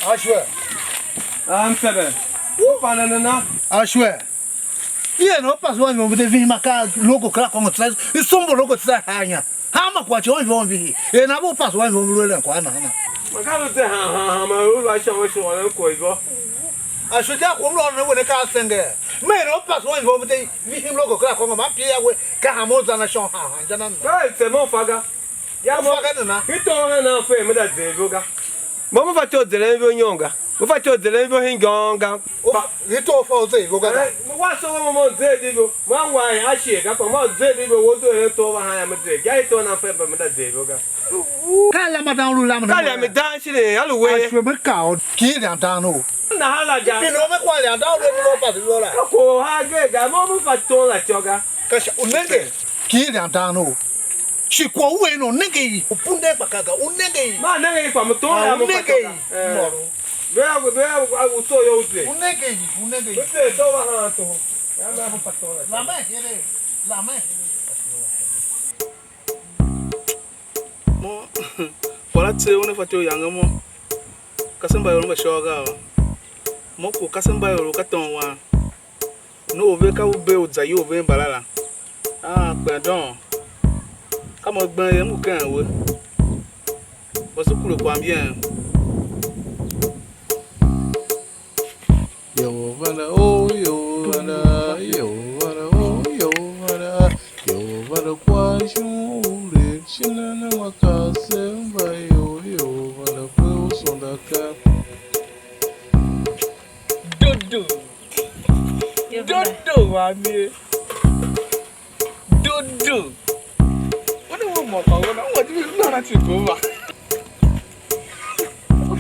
I swear. I'm seven. Who found enough? I swear. Yeah, no pass one with the Vimaka local crack on the side. It's some local side. How much what you want to be? And I will pass one from Rural and Quana. I can't say how I shall wish one quiver. I should have one on with a car singer. May not pass one over the him local crack on my pier with Cahamos and a shop. Right, a motherfucker. Yamagana. He told her now, fame that they go. Mamma, I told the level younger. If I told the level him gone, you told for the what's so more Zedigo? One why I shake up on what Zedigo was doing over him a day. I told her February that day. Calamadam Lulam, I am dancing all the way from a cow, kid and down. Nahalaga, you know, I don't know. oh, I get a moment for told at yoga. Unenge, kid and down. She quo win on Niggy, Pundepaca, Unenge, my name from a toll. Where I will show you. Unenge, it's over to Lame. What I say, one of your younger more. Cassamba on my show. Moko Cassamba or Caton one. No, Veka will build Zayo in Balala. Ah, pardon. Come on, buy him who can. What's the cool one? Yeah. Yo, vana, oh, yo, vana, yo, vana, oh, yo, vana, yo, vana, quase Chinana Macase, vai, yo, vana, foi o som da capa. Dudu, mami. Dudu. What do you want? What do you want to go?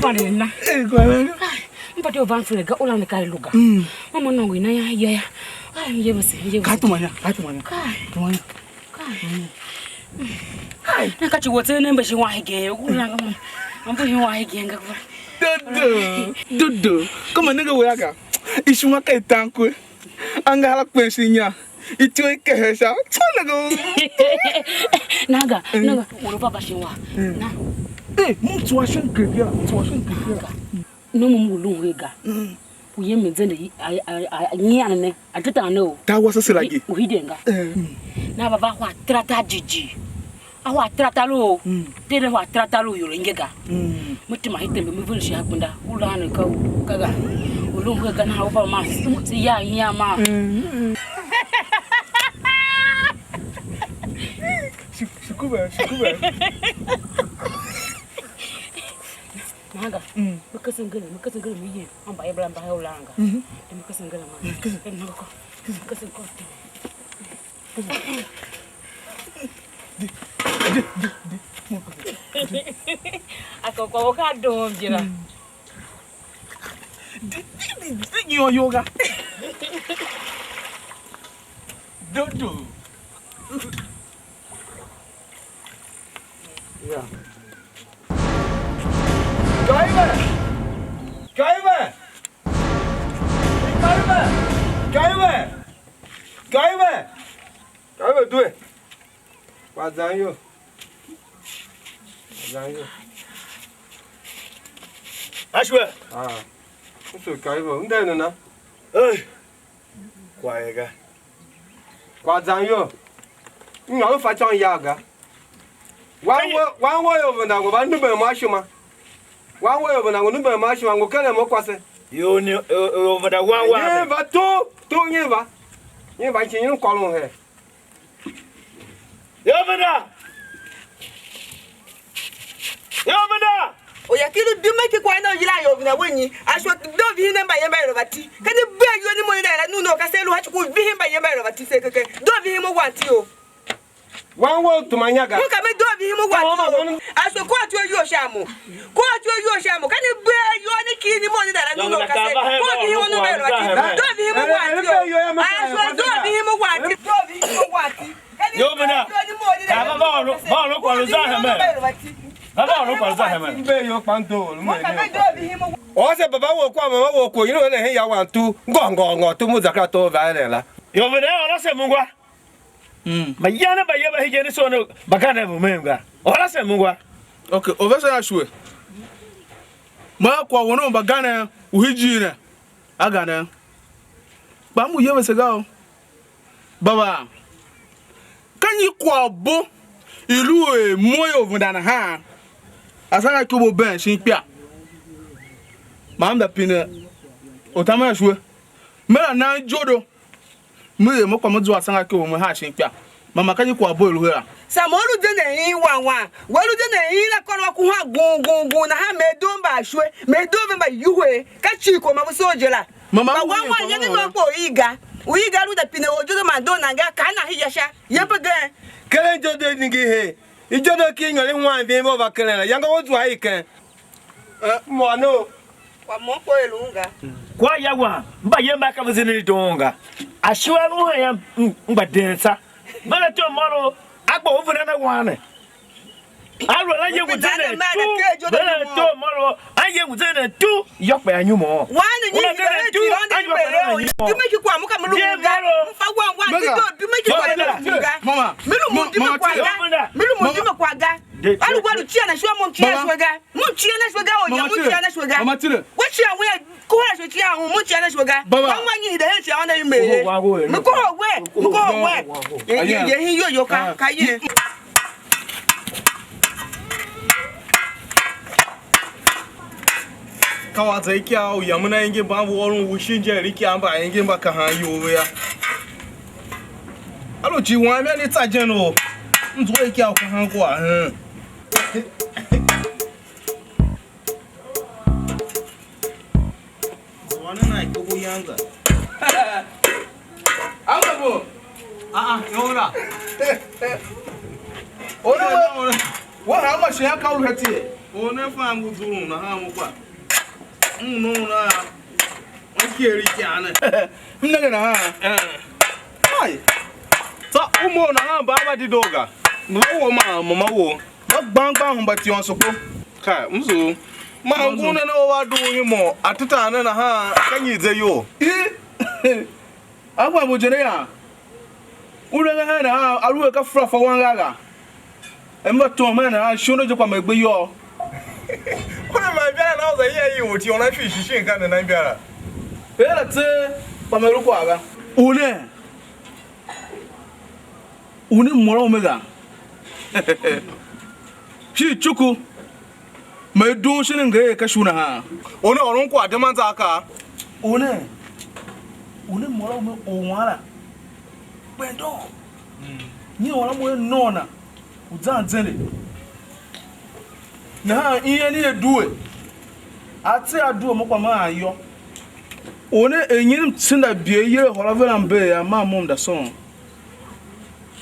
What is that? But your van for the girl on the Kaluga. Mamma, no, we know ya. I never see you. Catumana. I got you what's her name, but she want again. I'm putting you again. Dudu. Come on, nigga, where I go. It's my tank. I'm gonna question ya. It's your case out. Naga, what about she want? Hey, move to Washington. No more Luga. We mean, I didn't know. That was a silly. We didn't. Now, about what Trata Gigi. Our Tratalo didn't what Tratalo you're in Gaga. Mutima hit them, moving she happened. Ulan go Gaga. Ulunga can have a mass. Yeah, ma. She could. Naga, because I'm good, me. I'm by a brand by how long. Because I'm going I can walk out door, Jira. Your yoga. Don't do. Yeah. Driver, do it. What's on you? I swear. What's your driver? Then, Hey, quiet guy. what's on you? No, if I turn Yaga. One way over now, one number Marshama. One way over now, number Marshama will kill him. What was it? You knew over the one. Never two never. You invite you call on her. Yovana! Oh, you can't do make it quite no lie over the winning. I should don't be him by your marriage. Can you beg you any more than I know? I say, what could be him by your marriage? Don't be him want you. One word to my yaga. Look at me, don't be him want. I shall quote your shamu. Quote your shamu. Can you bear you any key any more than I know? Don't be him on the marriage. Don't be him want you. I shall don't be him want. Don't be him want. Yovana! Oh, say Baba will come over, you know, and I want to go to Muzakato Valley. You're over there, I say, Mungua. My yana by Yaba Higgins on Bacana Mumga. Or I say, Mungua. Okay, over there, I swear. Ma kwa wono bagana uhijina. Agana. Ba mu yewe sega. Baba. Kanyi kwa bo ilu e moyo vundana ha. Asanga kubo ben shinpia. Mamda pina otama shwe. Mera na jodo. Mire mo kwa mo asanga kubo mo ha shinpia. Mama kanyi kwa bo ilu ha. Samolu de na yin wanwa. Welu de na yin na kono ku ha gungungun na ha medomba shwe. Medomba yuwe. Ka chiko ma so jela. Mama wanwa yeni no po iga. Uiga lu da pina ojodo ma do na ga kana hiyasha. Yepege. Kele jodo ningi he. Ijodo ki ngale hwan bi mo ba kele. Yanga wo tu ai kan. Mo no. Kwa mo ko elunga. Kwa yawa mba yemba ka vizini donga. Ashwa lu ya mba densa. Bala to moro agba ovuna na wane. Alo la yegu tene. Bala to moro ayegu tene tu yokpe anyumo. Wane ni tu ande pe. Tu make kwa muka mulu nga. Mfa wan tu make kwa nga. Mama. Milu mu di kwa ga. Milu mu di kwa ga. Alu gwa lu chia na shwa mo chia shwega. Mu chia na shwega o ya mu chia na shwega. Mama tire. Wo chia we ko ha shwe chia mu chia na shwega. Wan ni de he chia ona ime. Mu ko we. Ye hi yo ka ye. Kawa zai kyau yamuna yenge ba worun wushin jeri kyan ba yenge ba ka han yo ya. Alo ji wan me ni ta jeno. Nzo e kyau ka han kwa Zwana na ko yanga. Amabo. Yora. Ona wa ha ma shi aka uru hati. Ona fa nguzuru na ha mu kwa. No na. Okeri kyana. Mnaga na ha. Ai. Ta umo na ha ba ba di doga. Wo ma mama wo. Ba gbangba hu ba ti on soko. Kai mzo. Ma nguna na wa do himo atuta na ha kanyi ze yo. Agba bo jere ya. Ura ha na aruwe ka fra fa wan gaga. Emba to ma na shono je kwa megbe yo. Kuna ma biara na oza ye yi wuti ona fi shishin kan na biara. Era te pa meru kwa ga. Une moro omega. Shi chuku. Me do shinin ga ka shuna ha. Ona orun kwa de man aka. Une moro me onwara. Pendo. Ni wala mo nona. Uzanzele. Na ihe ni eduwe. Ati aduwe mo kwa ma ayo. One enyirim tsinda bie yere horavela mbe ya ma mom da son.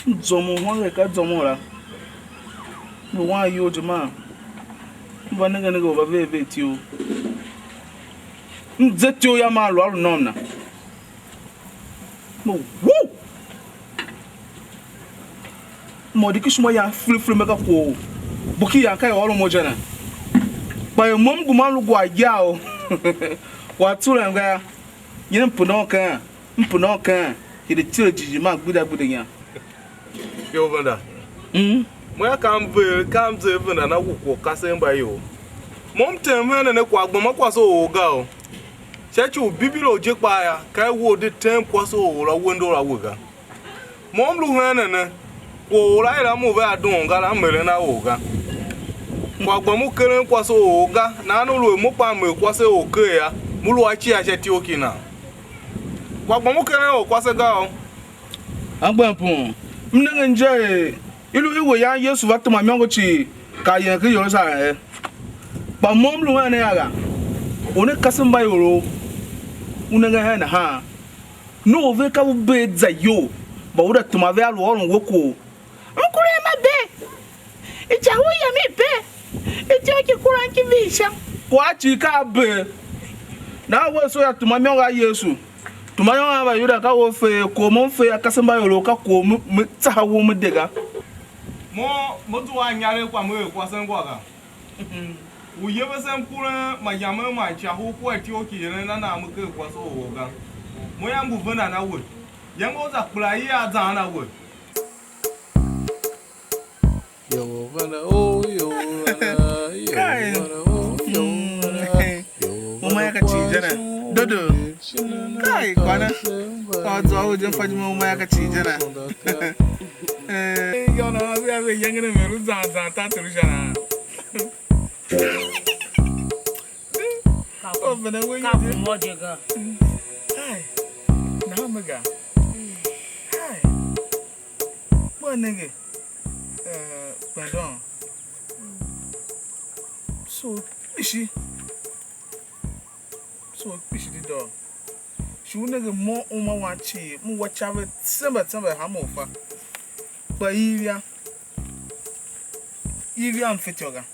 Nzomo hwange ka zomo la. No wa yo jema. Mba nega over ve tio. Nzetio ya ma lo nomna. Mo woo. Mo dikishmo ya fli meka ko. Buki ya kai oro mo jana. Ba mom gumalu gwa yao. Wa tura nga yin mpuno kan ide tire jiji ma gbuda nya. Yo banda. Mo ya kam ze banda na kwukwo kase mba yo. Mom tem na ne kwa gboma kwa so oga o. Chechu bibilo je pa ya kai wo de tem kwa so o ra wendo ra woga. Mom lu hana na wo ra ira mu ba dun ga la mere na oga. Kwa gbomu kere kwa so oga na anu lu mu pa me kwa so oke ya. Mulu achi a cheti okina. Kwa gbomu kere o kwa se ga o. Agbapun. Mnenge nje ilu iwo ya Yesu va tuma miongo chi ka yen ki yo sa e. Ba mom lu hana ya ga. One kasamba yoro. Unenge hana ha. No ve ka be za yo. Ba uda tuma ve alu orun woko. Nkure ma be. Eja ho ya mi be. Eja ki kuran ki visha. Kwa chi ka be. Na we so ya tuma mionga Yesu. Tuma yonga ba yuda ka wo fe ko mo fe akasamba yoro ka ko mu tsa wo mu dega. Mo tu wa nyare kwa mo kwa san kwa ga. Wo ye be san kura ma yama ma cha ho kwa ti o ki na mu ke kwa so wo ga. Mo ya mbu vana na wo. Yang go za kula yi a za na wo. Yo, vana, oh, yo, vana, yo, vana, oh, yo, vana. Umaya kachijana. Dodo. Kai kwana. Kazo awu jemfaji umaya kachijana. Yona we yangene meru za taturujana. Oh, but then we got Mojega. Hi. Namaga. Hi. What nigga? Pardon. So, fishy. So, fishy the dog. She wouldn't get more on my watch. More watch out with Simba Hamofa. But Ivia and Fitoga.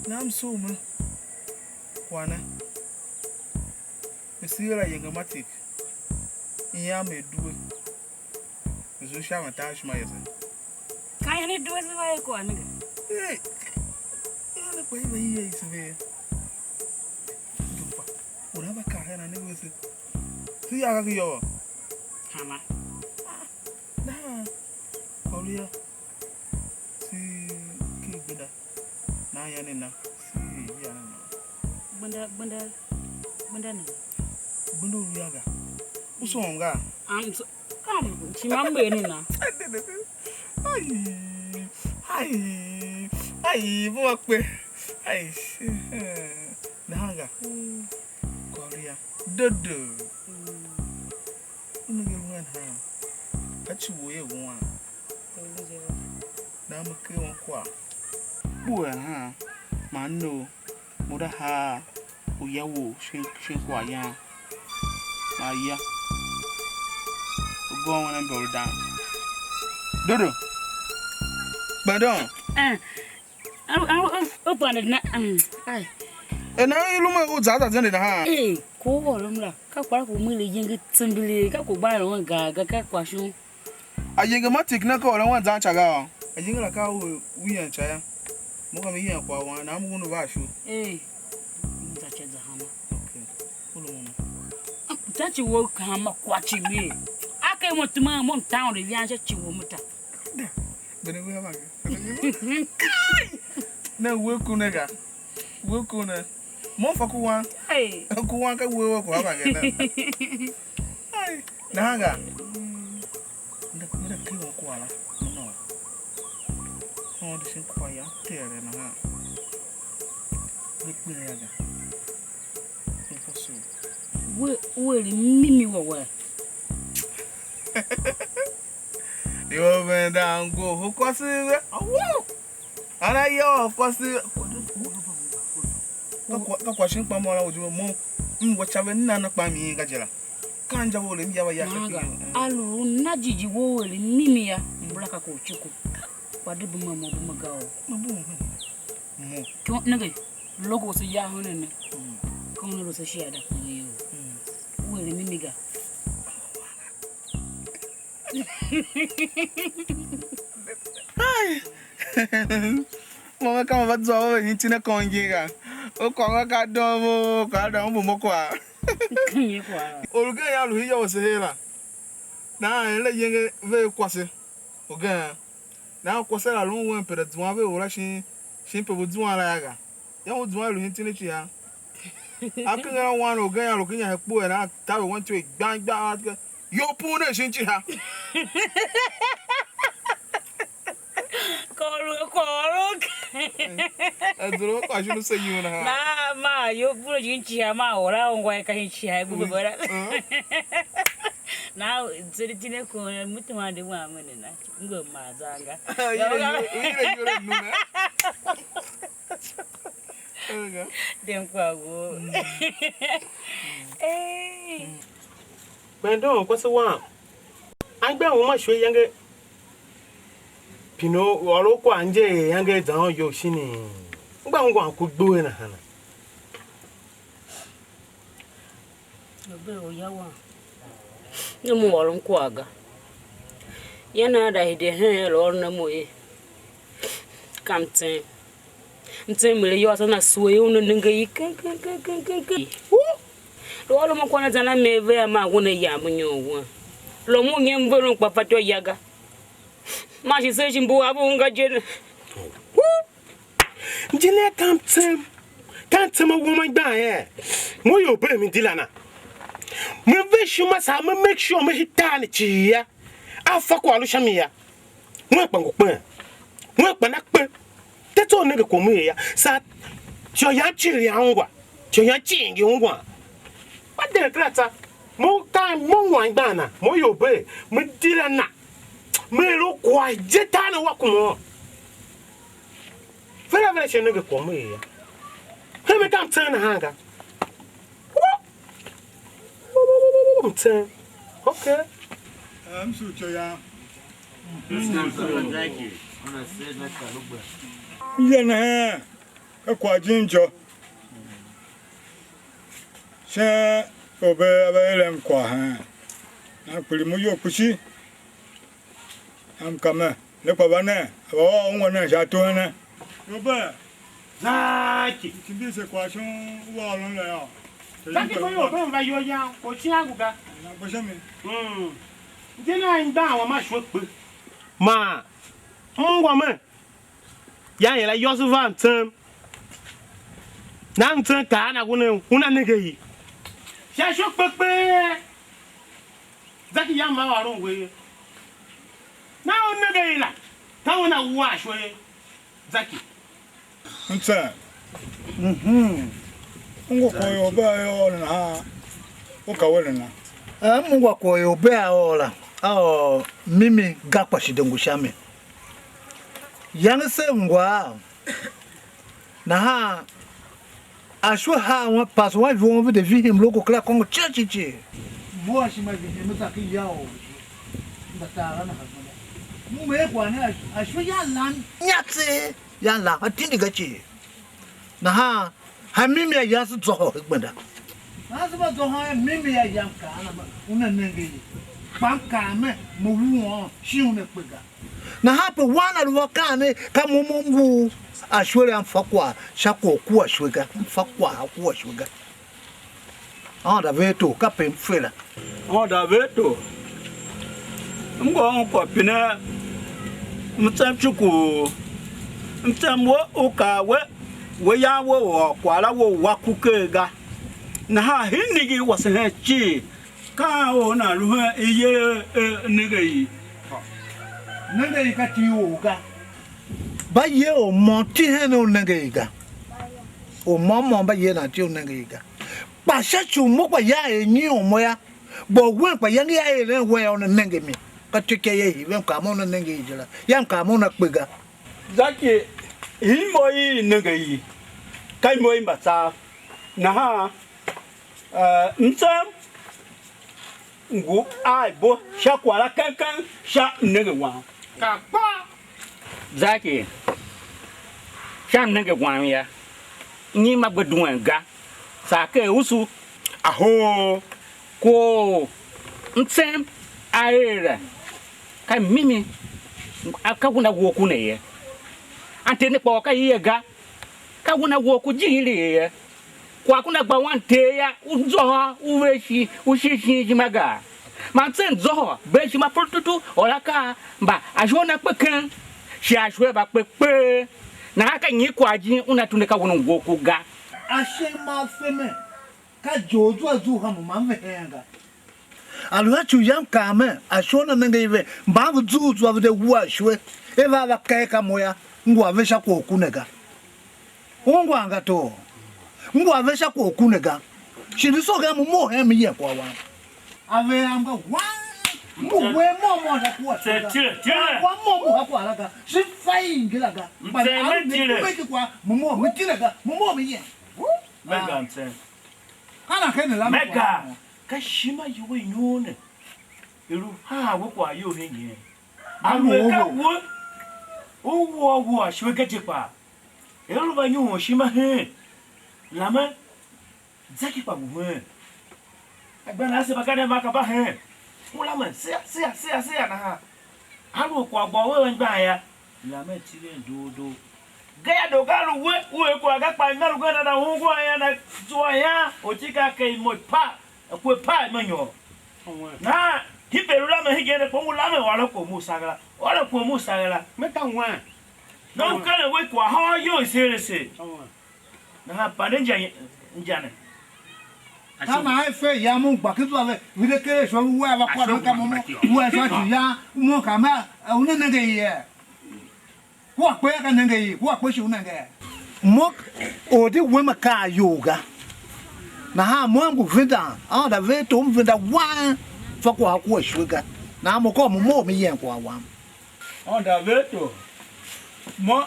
Now I'm so man. Wana. Monsieur Yangomatic. Yame do it. The shall attach my son. Can you do as I go? Hey, baby, he is there. Whatever can I never say. See, I have your hammer. Nah, Korea. See, keep better. Now, Yanina. See, Yana. Bundu Yaga. Usonga. I'm so come. She mamma in now. Ay, walk with. Ay, Nanga. Korea. Dodo. That's way one. Now, I'm a kill qua. Boy, huh? Man, no. Mother ha. Uyawo, shake wire. My ya. Go on and go down. Dodo. Badon. I'll open it. Aye. And now you look at that. Eh, call him. Capa will merely young Timbly, Caco buy one gaga, Caquashun. I yangomatic knuckle and one Zanchaga. I think like how we and Chaya. Mogami here for one. I'm going to wash you. Eh, touch the hammer. Okay. Hold on. Touch your work, hammer, watching me. I came to my mom town, the Yansha Chiwomata. But we have no work, nigga. Work on a more for one. Hey, Uncle Wanka will work. Hey, Naga. The kill koala. No. Oh, this is quiet there and a half. Look me, will Mimi were. You over down, go, who cross it? Oh, and I yell, of course. The question from what you more, whichever none of my me, Gajela. Can't you hold him? I'll not you will in Mimia, black a coach. What the boom go? Can't nigga. Logos a yahoo in it. Come was a shadow for you. Will Mimiga. Hi. Mama come over to our internet congiga. O Konga Domo, Cardamo Moqua. Olga, here was a hela. Now I let you very quasi. Okay. Now, Quasella long one per the Zwabe or rushing Shimper with Zwaga. You would dwell hinting it here. I can one or girl looking at her poor and I tell you want to bang back. Your poor nation, I don't know. I shouldn't say you and her. Ma, you put in Chiama or I won't can now it's a dinner corner, Mutuan de 1 minute. Go, Mazanga. Then, Bandon, what's the one? I don't much younger. Pino, or local and jay, younger down your shinning. One could do in a hand. No more on Quagga. Yana, I did hair or no more. Come, Tim. Tim, you are on a sway on the all of my corners and I may wear my one a yam when you want. Lomonium Burung Papa to Yaga. Marty searching Boabunga Jen. Jenna come, Tim. Can't tell my woman die. Mo yo be mi dilana. Me be shuma sa me make sure me hitani chi ya. Afa ko alu shamia. Mo pa ngokpe. Mo pa nakpe. Teto ne ko mu ya. Sa cho ya chi ri angwa. Cho ya chi ngi ngwa. What the krata? Mo kan mo wan bana. Mo yo be me dilana. Me lo kwa jetana wa ko. Fela vele che ne ko mu ya. Let me come turn the hanger. Turn. Okay. I'm so ya. Yana, a quadrinjo. Sha, obey a veilem qua. I'm pretty much pushy. I'm coming. Look over there. Oh, one is at 200. Robert. Zaki. Kibi se question wa lon le ya. Zaki ko yo be mba yo ya ko chi aguga. Na bo se mi. Jena nda wa ma shwo pe. Ma. Ngwa me. Ya yela yo su van tem. Na nten ka na una nege yi. Sha shwo pe. Zaki ya ma wa ron we. Na on nege yi la. Ta wona wa shwo ye. Zaki. Nta. Ngo ko yo ba yo na ha. O ka wele na. Ngo ko yo ba yo la. Mimi gakwa shidengu shame. Yang se ngwa. Na ha. Ashwa ha wa pas wa vont de vie him logo kla kongo chichi. Moi shi ma vie me ta ki yao. Ndata na ha. Mu me kwa ne ashwa ya lan nyatse. Ya la atindi gachi. Na ha mimi ya su zo gbenda. Na su ba zo ha mimi ya yam ka na ba una nenge. Banka me mo wu shi una pega. Na ha pe wana lo ka ne ka mo mu ashwere am fakwa shako ku ashwega fakwa ku ashwega. Da veto ka pe mfela. Da veto. Ngo ko pina mtsamchuku mtamwo ukawe ya wo kwala wo wakukega na ha hinigi washe chi ka o na lu iye nigei ka ti o ga ba ye o mo ti he no nigei ga o mo ba ye na ti o nigei ga pa sha chu mo pa ya enyi o mo ya bo wen pa ya ngi ya ele we o na nigei mi ka ti ke ye wen ka mo na nigei jela yam ka mo na pega Zaki himoi nigei kai moi mbata na ha ntsam ngu ai bo sha kwala kankan sha nige wa Ka pa. Zaki. Sha nige wa ya. Ni ma gbeduan ga. Sa ke usu. Aho. Ko ntsam aera. Kai mimi akaguna wo ku ne ye. Ante ne po ka ye ga. Ka wona wo ku jiri ye. Kwa kuna gba wan te ya uzo uweshi ushishi jimaga. Ma tsen zo be shi ma protutu olaka mba ajona pekan. Shi ajwe ba pepe. Na aka nyi kwaji una tuneka wona wo ku ga. Ashe ma feme ka jojo azu ha mo ma mvenga. Alu achu yam kame ashona nengeive mba zuzu ave de washwe eva va kaeka moya ngwa vesha ko kunega. Ngwa anga to. Ngwa vesha ko kunega. Shiriso ga mo he mi ye kwa wa. Ave anga wa. Mo we mo na kwa. Kwa mo kwa la ga. Shi fai ngila ga. Ba na ni kwa mo mi tiraga mo mi ye. Mega nse. Ana kene la Mega. Kashima yuwe nyone. Iru ha wo kwa yo ne nye. Alu ka wo. Wo ashwe gajepa. Iru ba nyu shima he. Lama Zaki pa bu he. Agbana se bakade makaba he. Ulama se na ha. Alu kwa gbo we ngba ya. Lama tire dodo. Gaya do galu we kwa ga pa ngalu ga na hu kwa ya na zo ya. Otika kai mo pa. Akwe pa manyo. Na hiberu la me higene ko mula me wala ko musagala. Wala ko musagala. Meta nwa. No kale we kwa ha yo serese. na pande njane Kama haife ya Mungu bakitu ave vile kile shwa uwa bakwa kama mo uwa shwa ya mo kama unenge ye kwa kwa ka nenge ye kwa kwa shi unenge mo odi wema ka yoga na ha mo ngu vinda da ve to vinda wa fa kwa kwa shwega na mo ko mo mi yen kwa wa da ve to mo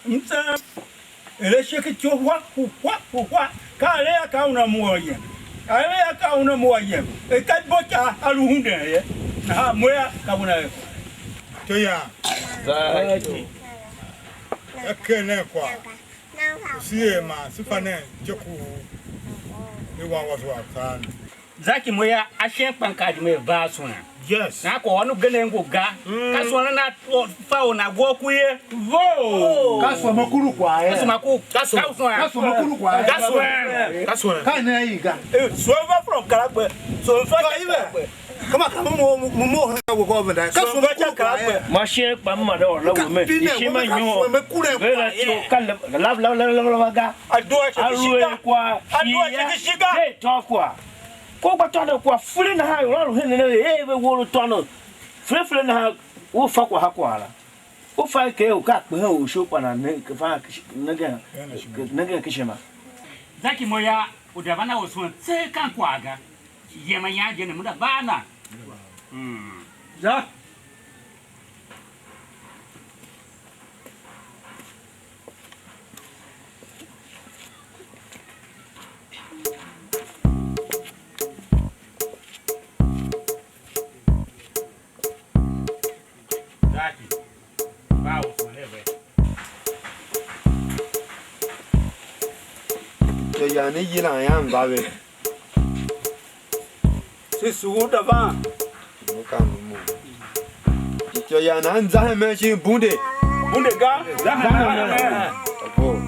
mta ele sheke chowa kwa ka le ka una mo yen ale aka una moye e ka bocha aluhunde ye na moya ka una to ya akene kwa sie ma sifane joku ni wa wa tan zaki moya ashen pankadi me ba so na yes na ko onu gele ngo ga ka so na fa ona go ku ye vo ka so makuru kwa ye ka so makuru kwa ka so ka na yi ga so over from karagbe so over kama mo ha go venda ka so karagbe ma she pa ma da la wo me shi ma nyo vela to kala la ga adwa chikishiga hey to kwa ko ba to kwa fule na ha yo hin ne e be wo to no fule na ha wo fa kwa ha kwa la wo fa ke o ka pe o sho pa na ne fa na ga kishema zaki moya udabana wo so tse kan kwa ga yema ya je ne mu da bana za ya ne yila ya mbabe c'est sous devant mo ka mo to ya na nza me shi bunde ga za apo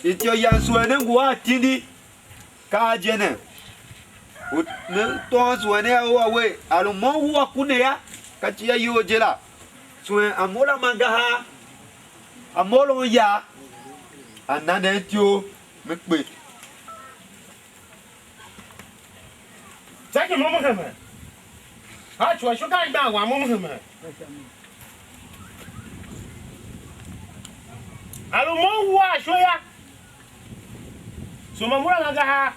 ityo ya suene ngwa tindi ka jene ne to suene wa we alu mo wa kune ya ka ti ya yo jela suen amola mangaha amolo ya anane tio me pe zaki mo mo heme ha chwa shu ka gba wa mo mo heme alu mo wa sho ya so mamula mangaha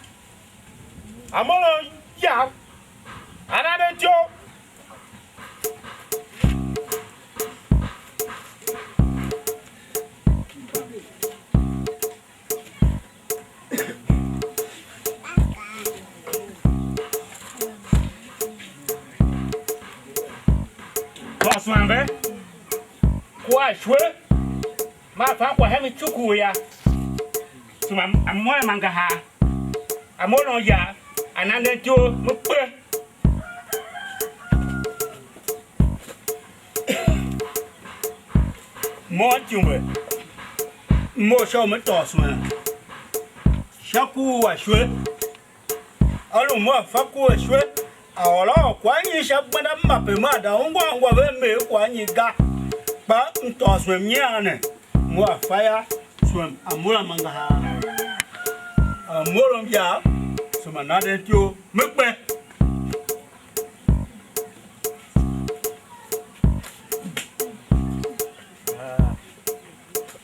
amolo ya anane tio Swambe kwa shwe ma fa kwa hemi chuku ya suma amoya mangaha amono ya anande jo mupe mo chumbe mo sho me to suma shaku wa shwe alu mo fa ku shwe awolo kwanyi shabana mape mada ngwa be me kwanyi ga ba nto swem nyane mo afaya swem amura mangaha amoro ya suma nade tio mekpe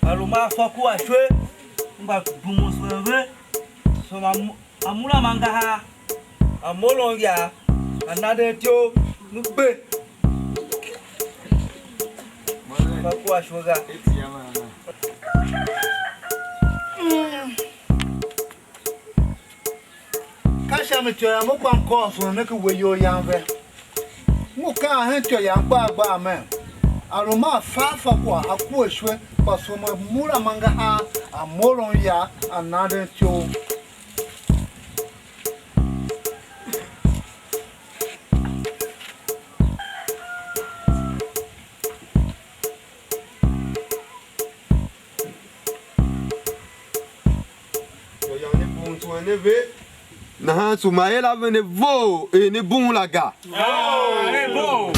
aluma faku ashwe mba bumu sweve suma amura mangaha amoro ya another tio mukbe kwa shoga kasha me twa mo kwa nko so ne ke weyo yanve mo ka han twa ya gba me aroma fa kwa akwo ehwe paso mo mura manga ha amoro ya another tio na ha sumaela vene vo e ne bon la ga ne vo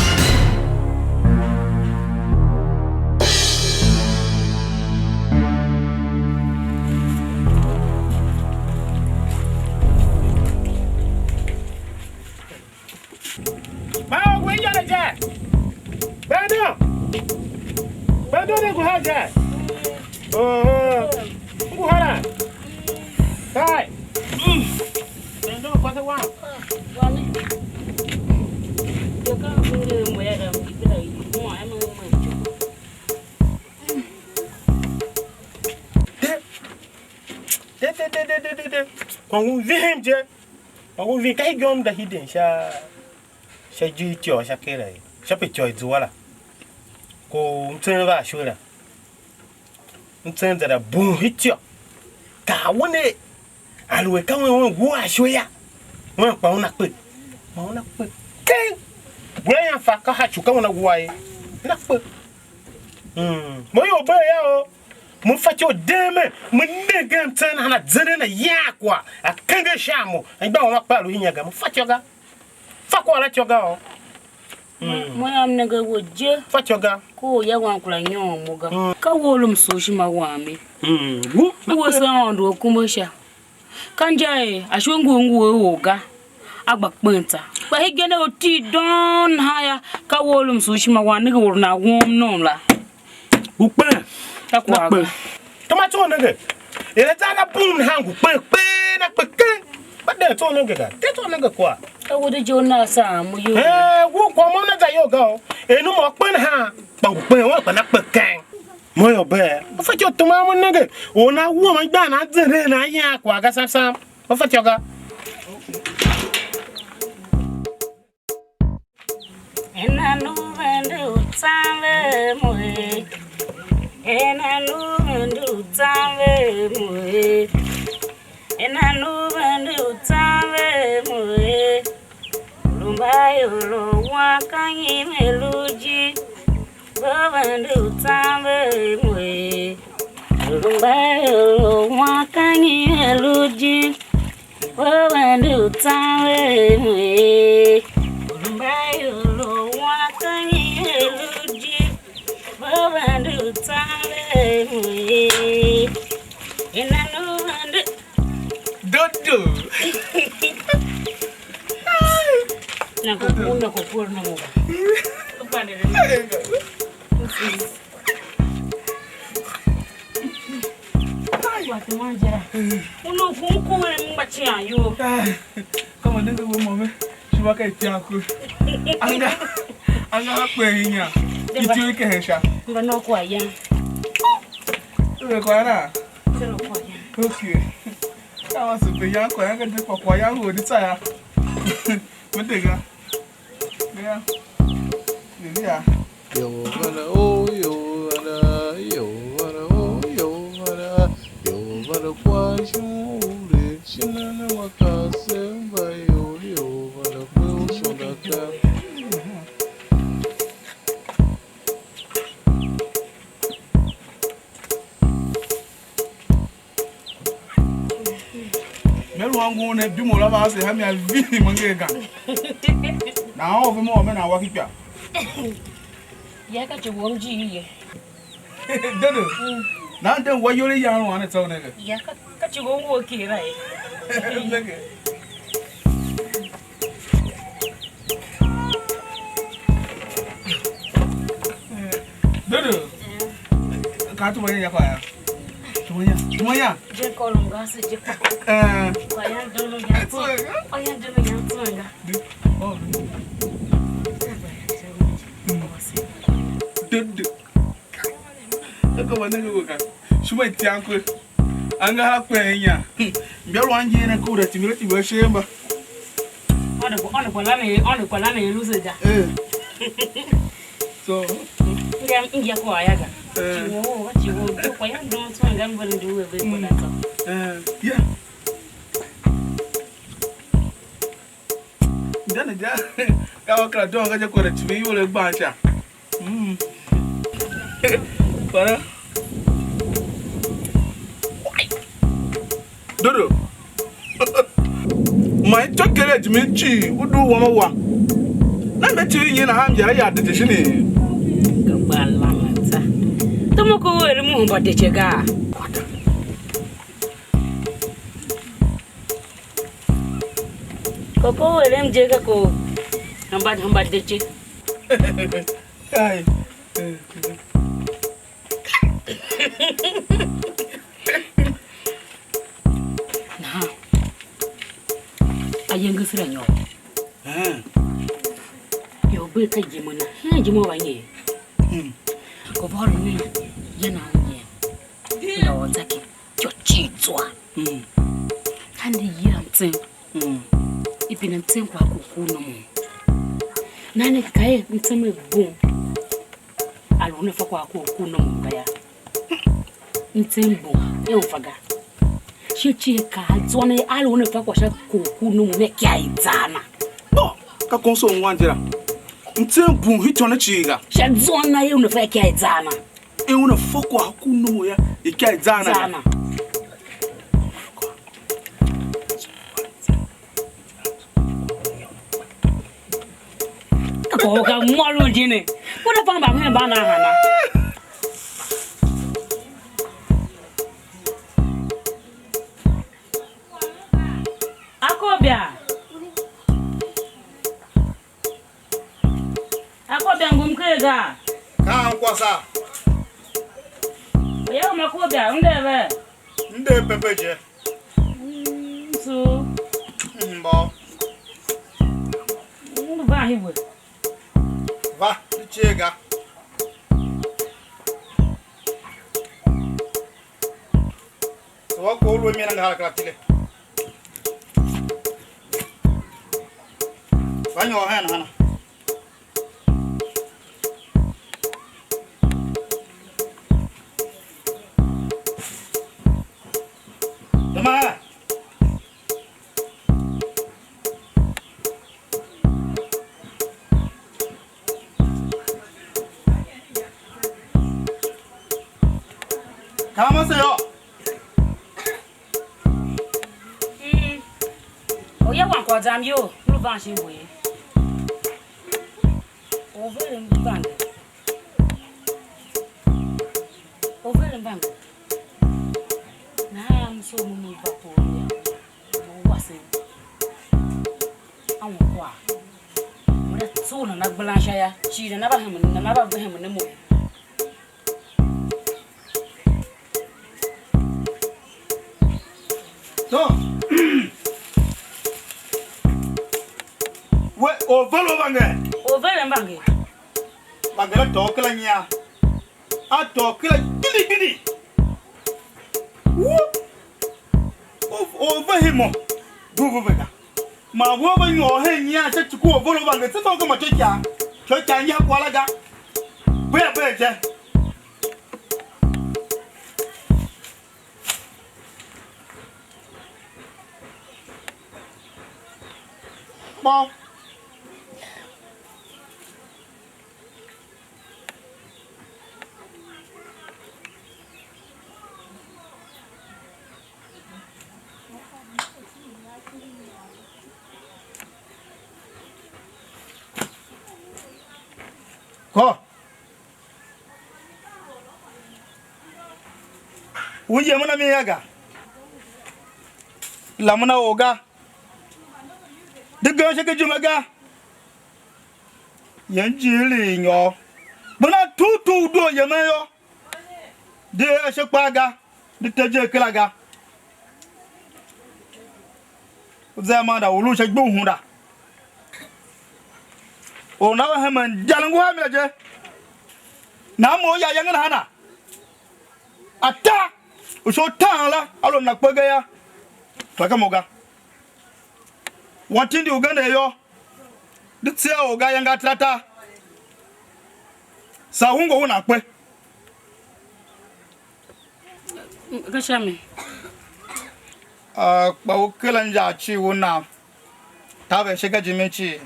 dole go haja. Go hala. Kai. Ndo kwa sawa. Wani. Yo ka ngure mo ya da mkipita hivi. Mo ama mo. Kon vim je. Kon vim kai gom da hidden sha ji tio sha kere. Sha pe tio zuwala. Ko mtsen ba shura. Mtsen da bun hitio. Ka woni alwe ka won wo ashoya. Won pa una pe. Ma una pe. Ken. Bwa fa ka ha chu ka wona wo ai. Na pe. Mo yo ba ya o. Mun facho deme mun nega mtana hana dzene na yakwa akanga shamo ngba wa palu hinyaga mun facho ga fakwa la choga o Mo ya mnega woje facho ga ko ya wan kula nyomo ga ka wolum so shi ma wa mi wo so ndo kumosha kanjae ashwengu ngu wo ga agba kpenta ba higene oti don haya ka wolum so shi ma wa nega wurna wom non la ukpe tomato nege ele tana bum hangu pe na pe ba de to nege ga de to nege kwa ka wo de jona sa mu yo wo ko mo na ga yo ga enu mo pe ha pa wo pa na pe kan mo yo be fa cho to ma mo nege o na wo ma gba na dzere na ya kwa ga sam o fa cho ga ena no vende utsambe moe ena no vende utsambe moe ena no vende utsambe moe lumbayo lo wakanyi meluji vende utsambe moe lumbayo lo wakanyi meluji vende utsambe moe lumbayo lo wakanyi meluji vende utsambe moe ena no vende Dodo. na kupur na mo. Upande rin. Ay, watu manja. Uno funku mbachi ayo. Kama nenge bo mame. Shibaka itiaku. Anga kwenye. Itu ke hesha. Mbano kwa ya. Ule kwa na. Selo kwa ya. Okay. Kama sipe ya kwa ya kete kwa ya ho ditaya. Mutega. Ya. Ya. Yo vana oh yo vana yo vana oh yo vana kwa shule shinana makasemba yo vana kwa sondaka. Melu wangu ne bimo la ba se ha mi avi mangega. Na o mo me na wa kipia. Ya ka chiwom ji ye. Dodo. Na den wa yori ya ru an tsaw ne ga. Ya ka chiwom wo ki rai. Dodo. Ka tu ya kwa ya. Tumanya. Je kolonga se je pa. Kwa ya dono ya tso. Kwa ya dono ya tsanga. Oh. Dodo. Aka wannan ga ka. Shi mai tiyanku. An ga hakwenya. Mbiyar wanje ne ko da timira ba shemba. Ona kwa lana yeluze ja. So, Ingia kwa yaga. Chiwo kwa ya ndo tsanga mbali ndiwe be kwa nato. Yeah. Dana ja. Kawa kala don ga ko da timi yole gbacha. Para. Dodo. My chokere jimichi udu wama wa. Na mechi yin na ham jara ya de shini. Gabala mata. Tomo ko were mu ba de chega. Ko were mjega ko hamba de che. Kai. Nah. Ayenga sira nyo. Yo be ka jimona. Jimo wanye. Ko boro ni yana nye. No zaki. Cho chitwa. Handi yiramtsen. Ipina mtsen kwa kukuno mu. Nane kae mtseme bom. Aluna fa kwa kukuno mu ngaya. Mtsembo e ufaga. Chichi ka zone aluna fa kwa sha kukuno mu mekia izana. Bo ka konso nwanjira. Mtsembo hitone chiga. Sha zona e una fa kia izana. E una fa kwa kukuno mu ya ikia izana. Oga mwalu jine. What if I'm banana hana? Akobia ngumkega. Ka nkwasa. Ya makobia ndebe. Nde pepeje. So. Mbo. Ba hiwe. Va, chega. So ko lo mi na ngala klatile. Vanyo hana. Dama. 가만있어요. Oya wan kwa jam yo, lu ban shi boye. Over mbang. Na am so mu ba po ya. Mo wase. Awu kwa. Mo da so na gbalansha ya, chi na ba hem ne mo. So. We ovelo bange. Over mbang. Bagala tokla nya. A tokla gidi. Wo. Over himo. Bubu bega. Ma wo ba nyo he nya se chiku ovelo bange. Se to ko ma chocha. Chocha nya kwalaga. Be je. Bon. Ko. Uje muna miyaga. Lamuna oga. Dega shake jumaga. Yanjili nyo. Bana tutu do yemeyo. De shakpaga. De teje klaga. Zamanda ulu shak bu hunda. O na wa haman jalangu ha milaje. Na mo ya yangan hana. Ata usho tala alo nakpaga ya. Klaka moga. Watindi Uganda yo. Ditsia oga yanga trata. Sahungo una kwe. Gashami. Ba ukela nja chi una. Tabe shika jimechi.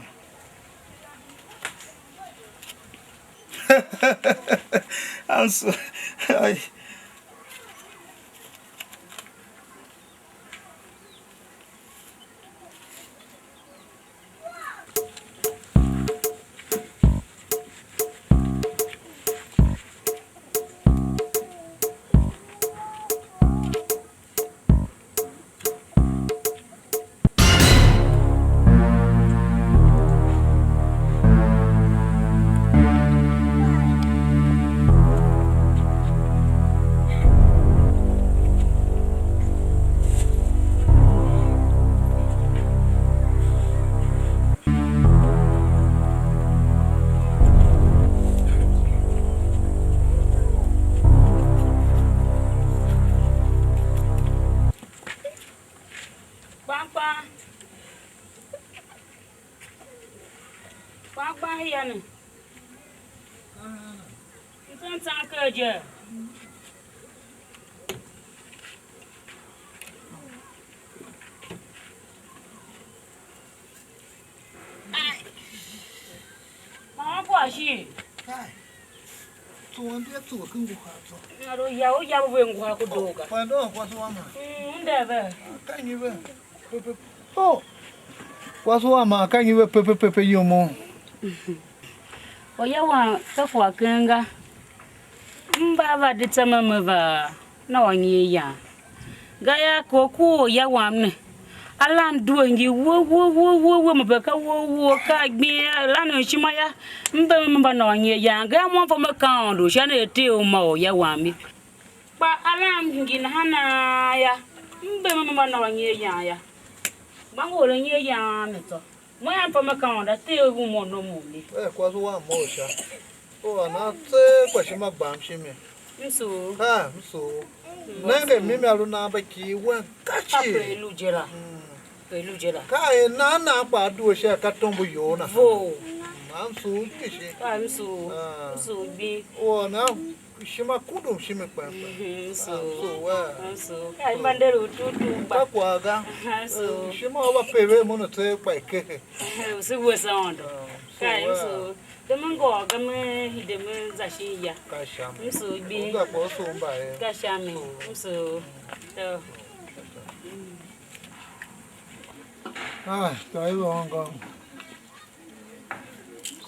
I'm so yani. Ntan tan kerja. Mama kwashi. Hai. Tuan dia tu kan gua tu. Aduh, ya gua kudoga. Pando kwa suama. Ndebe. Kan iwe. Oh. Kwa suama kan iwe pepe yomo. Oya wa tafwa kenga. Mbaba ditama mva na wanye ya. Gaya koku ya wamne. Alam duengi wo mabeka wo ka gbe lanu chimaya mba na wanye ya ga mo fo meka ndo sha na ete o ma o ya wami. Pa alam ngi na hana ya mba na wanye ya. Bango le nye ya meto. Mo ya fo meka ndo te o mo no mo ni. Kwa suama mo sha. Oh, na te kwa shima gbam shime. Nso. Ha, nso. Nenge mimi aluna ba ki wan kachi. Pelu jela. Kai na ba du she ka tombo yo na. Vo. Anso kishi. Nso bi. Oh, na shima kudum shime kwa. Nso. Kai bandero tutu ba. Kwa ga. Nso. Shima ba pewe mo no te kwa ke. Usiwe sound. Kai nso. Demango game hideme zashi ya. Kasha. Nso bi. Nga ko so mba e. Kasha mi. Nso. To. Ah, tai wongo.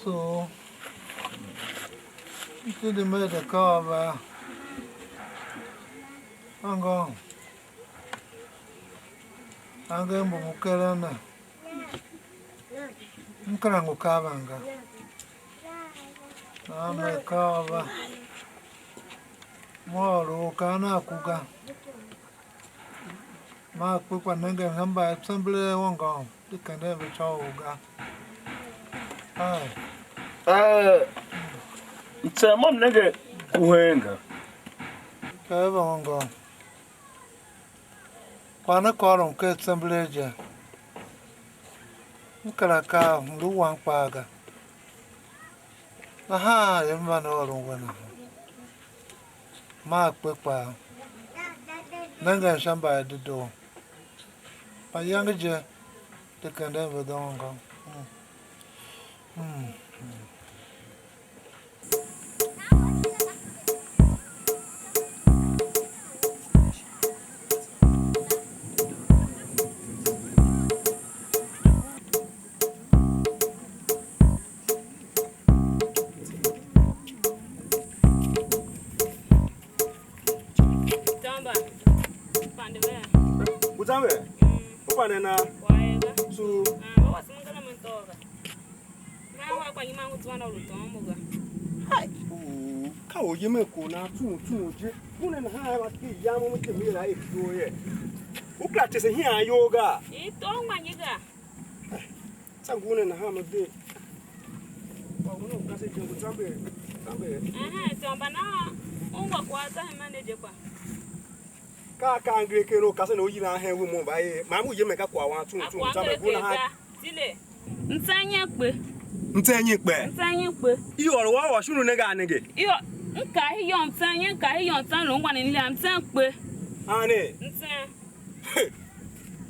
So. Ito de me de ka ba. Ango. Anga mbo mukela na. Nkara ngukaba nga. Amekava moro kana kuga ma kwa nenge ngamba assembly wonga dikande be chauga Mtsema mnenge kuhenga. Kava wonga kwana koron ke assembly je nkala ka luwan paga. Aha, yamba no rungwana. Ma kwekwa. Nanga shamba dido. Pa yanga je te kanda be donga. Na Waega. so Wasimangana mentoga. Ngawa kwa nyima ngutwana ulutomboga. ka o yeme ko na tu je mune na ha ba ki ya mo mte mi la e do ye u kla te se hi a yoga E to manyiga. sangune na ha mo de wa mo ka se je zambe Tomba na ungwa kwaza manager kwa. ka ngre ke no ka se no yi na ha wu mo ba ye ma mu yeme ka kwa wa tu zambe bu na ha Zile. Ntanya kpe. ntenye kpe iyo ro wa shunu ne ga nige Iyo nka hiyo ntanya lo ngwa ni le ntanya kpe. ane Ntanya.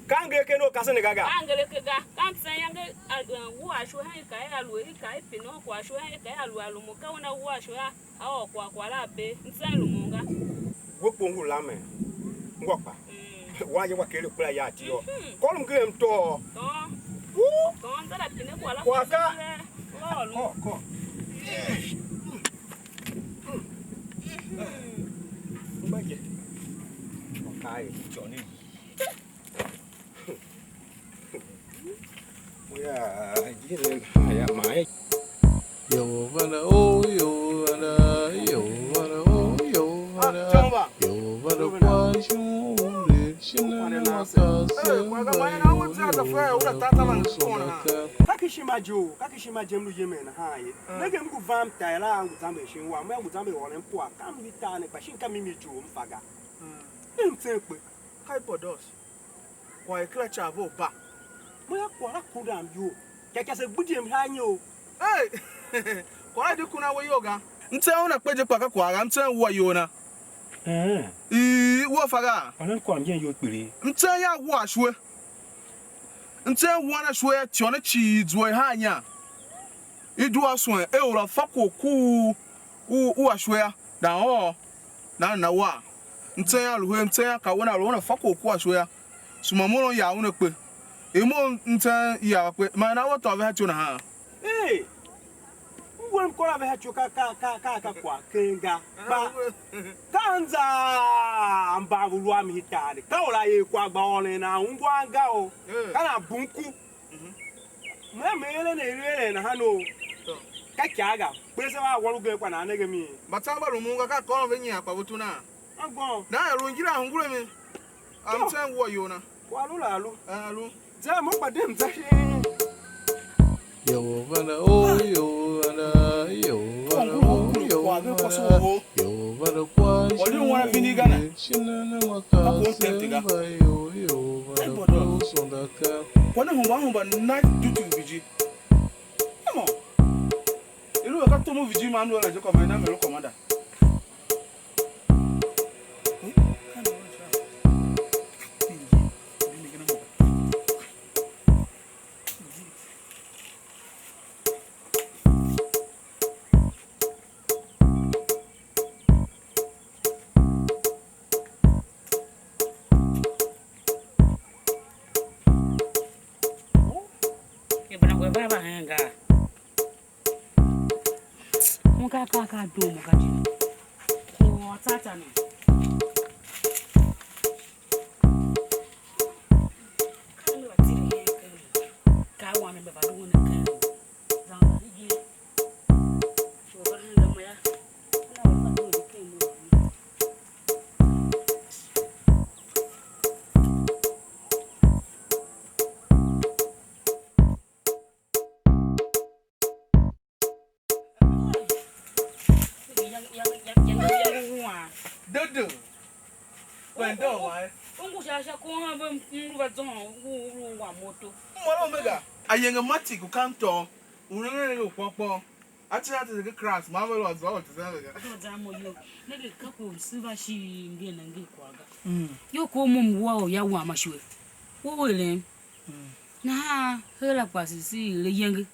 ka ngre ke no ka se ne ga Angele kega kan ntanya nge wu asho ha ka ya lu ka ipi no kwa asho ha ka ya lu mo ka wona wu asho ha awo kwa la be ntanya lu monga. wo pongu la me ngwapa wa ye wa kele kula ya ti yo kolum ke mto Kon tala pine kwa la. Kwa ka. Ko. Mbaje. Okay, Johnny. Oya, jire ya mai. Yo vana oh yo vana yo vana oh yo vana yo vana kwa shule shina na Kakishima jemlu yemen haye. Nege mgu vam taila nguzambe shinwa, mwe nguzambe olempoa, kam vitane kwa shinka mimi jo mfaga. Mtekwe. Kai podos. Kwa ekla chavo ba. Mwe kwa la kudam yo. Keke se budi mhanyo. Hey. Kwa di kuna wo yoga. Nte una peje kwa ka kwa ga nte wo yona. Wo faga. Anan kwa mjen yo pere. Nte ya wo ashwe. Nte wo na shwe ti ona chi duo ha anya. Idu aso e ora fako ku u ashwe ya. Da o na wa. Nte ya luhe nte ya ka wona ro na fako ku ashwe ya. Sumamoro ya una pe. Emo nte ya pe. Ma na wo to be ha ti ona ha. Eh. Wem kola be ha chuka ka kwa kenga. Ba. Kanza amba bulu am hitade. Ka ola ye kwa gba ole na ngwa nga o. Kana bunku. Mele na ere na ha no. Ka kyaga. Pese ba wolu ge kwa na nege mi. Batamba rumunga ka kono be nya kwa butuna. Agbon. Na ero ngira hungure mi. Am ten wo yona. Kwa lu la lu. Alu. Ja mo pa dem za shi. Yo vana oh yo vana yo vana oh yo vana kwa Shina yo vana sondaka. Kwana humba night duty viji. Come on. Ilu ka to mo viji manu la je ko me na me lo commander. Ka do mo ka ji. Ko tata no. Kan wa ti ni ka wa me ba do na kan. Za na ji. So ba na mo ya. Na wa ba do di kan mo. Dodo. Wendo wa. Ungu shasha ko ha ba mruba zon wa moto. Mo mega. Ayenga mati ku kanto. Unene ne popo. Ati ati the crash. Ma ba lo zo to say mega. Do za mo yo. Ne le ka ko siba shi nge na nge kwaga. Yo ko mo wa o ya wa mashwe. Wo le. Na hela kwasi si le yenge.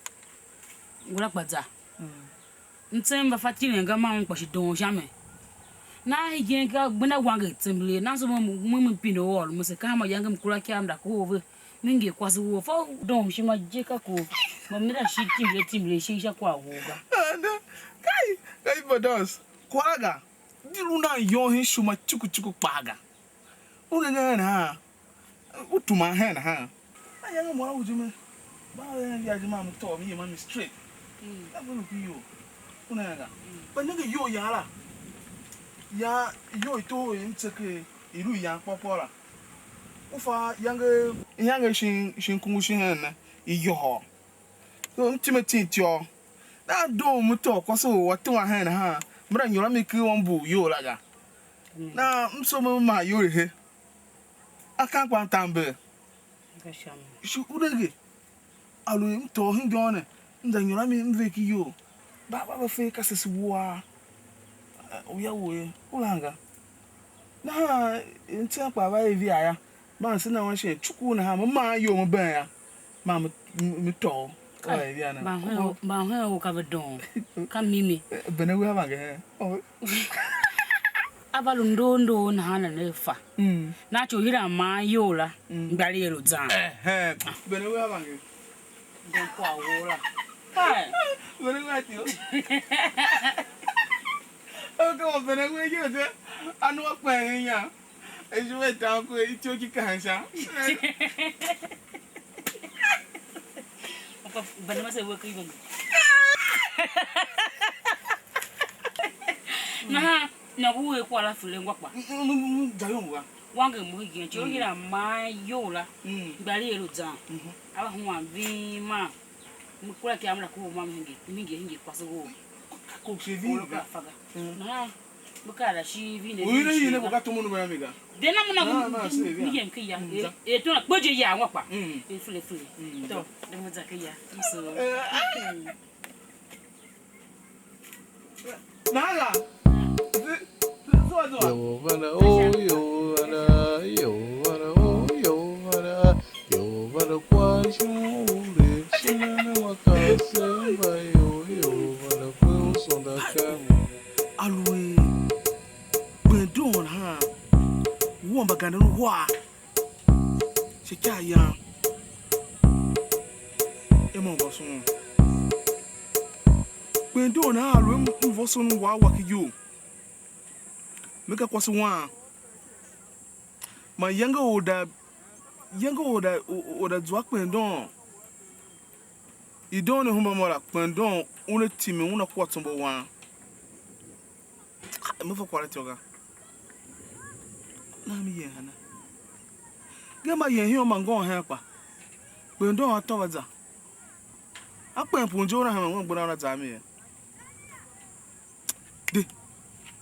Ngula kpaza. Ntsemba fatile nga ma nkwa shi don jamais. Na higen ka gbana wanga tsemble na so mo pino wol mo se ka ma yanga mkula kyam da ko over minge kwasi wo fo don shi ma je ka ko mo mira shi timle shi sha kwa wo ga Kai bodos kwaraga diruna yo hin shuma chuku paga una na utuma hen ha ayanga mo awujume ba ya jima mo to mi ma mi straight abunu yo una ga ba nge yo yala ya yo ito inteke iru ya popora ufa yanga shin kungu shin na iyo ho so ntimeti tio na do muto kwaso watu wa hen ha mra nyora meki wombu yo laga na mso ma yo he aka kwa tambe gasham shi udege alu mto hindone nda nyora mi mveki yo ba fe kasesi wa uya we ulanga na nti akpa ba evi aya ma se na won she chuku na ha ma yo mo ban ya ma mi to o evi ana ba ho ka vedon ka mimi bene we ha ge o abalu ndondo na hana nefa na cho hira ma yo la ngbari yelo zan bene we ha ge don kwa wola hai bene we ti o Ogo bene we yo de anu opa eyan eju e ta ko ti o ki kan sha opa bene ma se we ki gon na buwe kwa la fule ngwa kwa jayo wa wanga mu higi cho hira ma yo la ngbari yelo zan aba huwa vi ma mukula ki amra ko ma mingi kwa so ko se vi ga faga na bukara shi vi ne uire yile ko ka to munu ba mega de na muna mi yem ki ya e to na gboje ya wa pa e fule to de mo za ki ya so Nala. Yo vada oh yo vada yo vada oh yo vada yo vada quashule chinana makasemba yo vada pulso da cama. Alwe. Bendon ha. Womba ganda no wa. Cheka ya. Emo boso. Bendon ha alwe mvoso no wa wakiyo. Meka kwasi wa. Ma yanga oda zwak pendon. I don't know who mora pendon une time una kwatsombo wa. Me for quality oga. Na mi yen hana. Gema yen hi o mango help pa. Pendon atowaza. Akpa mpunjo na ha won gbona na za me. De.